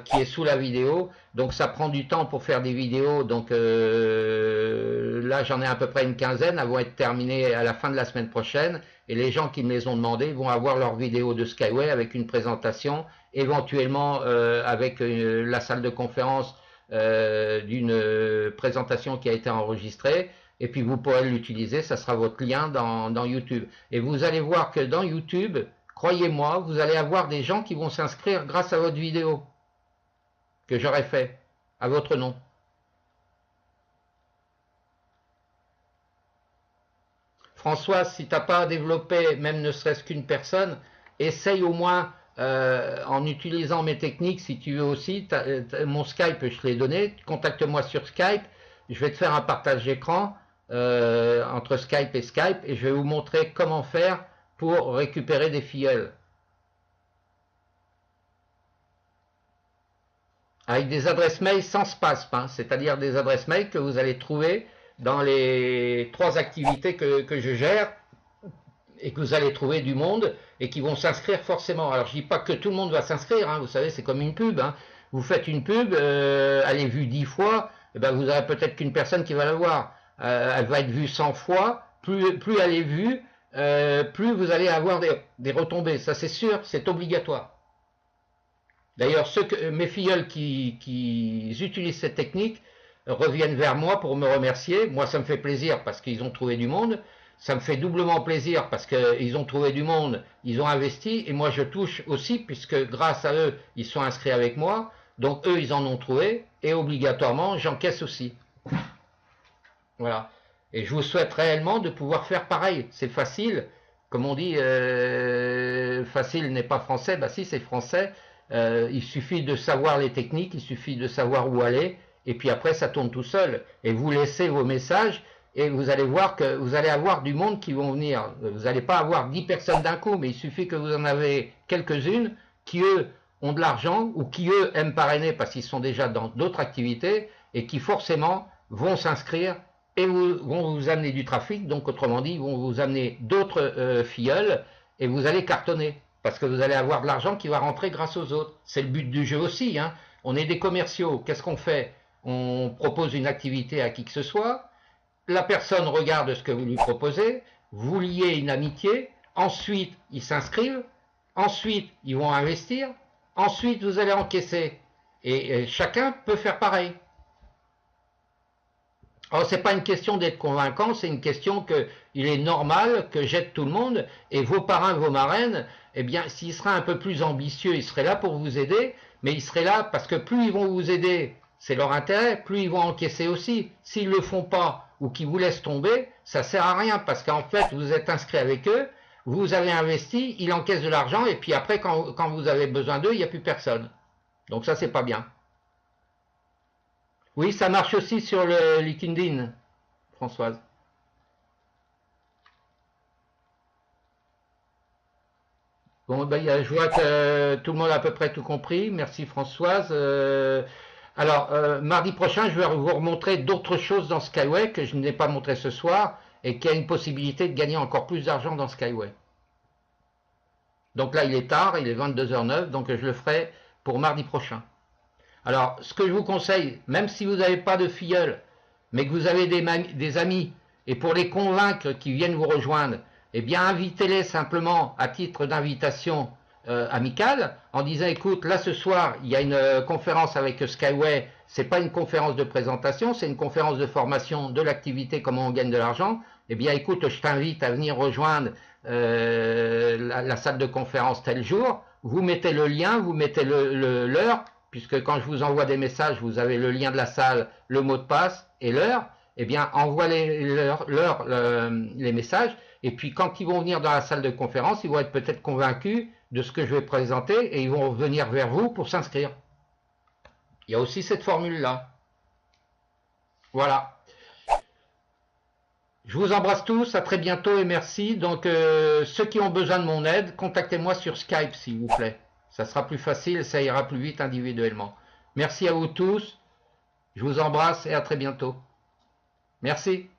qui est sous la vidéo. Donc, ça prend du temps pour faire des vidéos. Donc, là, j'en ai à peu près une quinzaine. Elles vont être terminées à la fin de la semaine prochaine. Et les gens qui me les ont demandé vont avoir leur vidéo de Skyway avec une présentation, éventuellement avec la salle de conférence d'une présentation qui a été enregistrée. Et puis vous pourrez l'utiliser, ça sera votre lien dans YouTube. Et vous allez voir que dans YouTube, croyez-moi, vous allez avoir des gens qui vont s'inscrire grâce à votre vidéo que j'aurai fait à votre nom. Françoise, si tu n'as pas développé même ne serait-ce qu'une personne, essaye au moins en utilisant mes techniques, si tu veux aussi, mon Skype, je te l'ai donné, contacte-moi sur Skype, je vais te faire un partage d'écran entre Skype et je vais vous montrer comment faire pour récupérer des filleuls. Avec des adresses mail sans spasme, hein, c'est-à-dire des adresses mail que vous allez trouver dans les 3 activités que je gère et que vous allez trouver du monde et qui vont s'inscrire forcément. Alors je dis pas que tout le monde va s'inscrire, hein, vous savez, c'est comme une pub. Hein. Vous faites une pub, elle est vue 10 fois, et ben vous aurez peut-être qu'une personne qui va la voir. Elle va être vue 100 fois, plus elle est vue, plus vous allez avoir des retombées. Ça c'est sûr, c'est obligatoire. D'ailleurs, mes filleuls qui utilisent cette technique, reviennent vers moi pour me remercier. Moi, ça me fait plaisir parce qu'ils ont trouvé du monde. Ça me fait doublement plaisir parce qu'ils ont trouvé du monde, ils ont investi, et moi je touche aussi puisque grâce à eux, ils sont inscrits avec moi. Donc eux, ils en ont trouvé, et obligatoirement, j'encaisse aussi. Voilà. Et je vous souhaite réellement de pouvoir faire pareil. C'est facile. Comme on dit, facile n'est pas français. Bah si, c'est français. Il suffit de savoir les techniques, il suffit de savoir où aller, et puis après, ça tourne tout seul. Et vous laissez vos messages, et vous allez voir que vous allez avoir du monde qui vont venir. Vous n'allez pas avoir 10 personnes d'un coup, mais il suffit que vous en avez quelques-unes qui, eux, ont de l'argent, ou qui, eux, aiment parrainer parce qu'ils sont déjà dans d'autres activités, et qui, forcément, vont s'inscrire et vont vous amener du trafic, donc autrement dit, vont vous amener d'autres filleuls, et vous allez cartonner, parce que vous allez avoir de l'argent qui va rentrer grâce aux autres. C'est le but du jeu aussi, hein. On est des commerciaux, qu'est-ce qu'on fait? On propose une activité à qui que ce soit, la personne regarde ce que vous lui proposez, vous liez une amitié, ensuite ils s'inscrivent, ensuite ils vont investir, ensuite vous allez encaisser, et chacun peut faire pareil. Alors, ce n'est pas une question d'être convaincant, c'est une question qu'il est normal que j'aide tout le monde, et vos parrains, vos marraines, eh bien, s'ils seraient un peu plus ambitieux, ils seraient là pour vous aider, mais ils seraient là parce que plus ils vont vous aider, c'est leur intérêt, plus ils vont encaisser aussi. S'ils ne le font pas ou qu'ils vous laissent tomber, ça ne sert à rien, parce qu'en fait, vous êtes inscrit avec eux, vous avez investi, ils encaissent de l'argent, et puis après, quand vous avez besoin d'eux, il n'y a plus personne. Donc ça, c'est pas bien. Oui, ça marche aussi sur le LinkedIn, Françoise. Bon, ben, je vois que tout le monde a à peu près tout compris. Merci Françoise. Alors, mardi prochain, je vais vous remontrer d'autres choses dans Skyway que je n'ai pas montré ce soir et qui a une possibilité de gagner encore plus d'argent dans Skyway. Donc là, il est tard, il est 22h09, donc je le ferai pour mardi prochain. Alors, ce que je vous conseille, même si vous n'avez pas de filleul, mais que vous avez des amis, et pour les convaincre qu'ils viennent vous rejoindre, eh bien, invitez-les simplement à titre d'invitation amicale, en disant, écoute, là ce soir, il y a une conférence avec Skyway, c'est pas une conférence de présentation, c'est une conférence de formation de l'activité, comment on gagne de l'argent. Eh bien, écoute, je t'invite à venir rejoindre la salle de conférence tel jour. Vous mettez le lien, vous mettez l'heure, puisque quand je vous envoie des messages, vous avez le lien de la salle, le mot de passe et l'heure. Eh bien, envoie-les les messages, et puis quand ils vont venir dans la salle de conférence, ils vont être peut-être convaincus de ce que je vais présenter, et ils vont venir vers vous pour s'inscrire. Il y a aussi cette formule-là. Voilà. Je vous embrasse tous, à très bientôt et merci. Donc, ceux qui ont besoin de mon aide, contactez-moi sur Skype, s'il vous plaît. Ça sera plus facile, ça ira plus vite individuellement. Merci à vous tous, je vous embrasse et à très bientôt. Merci.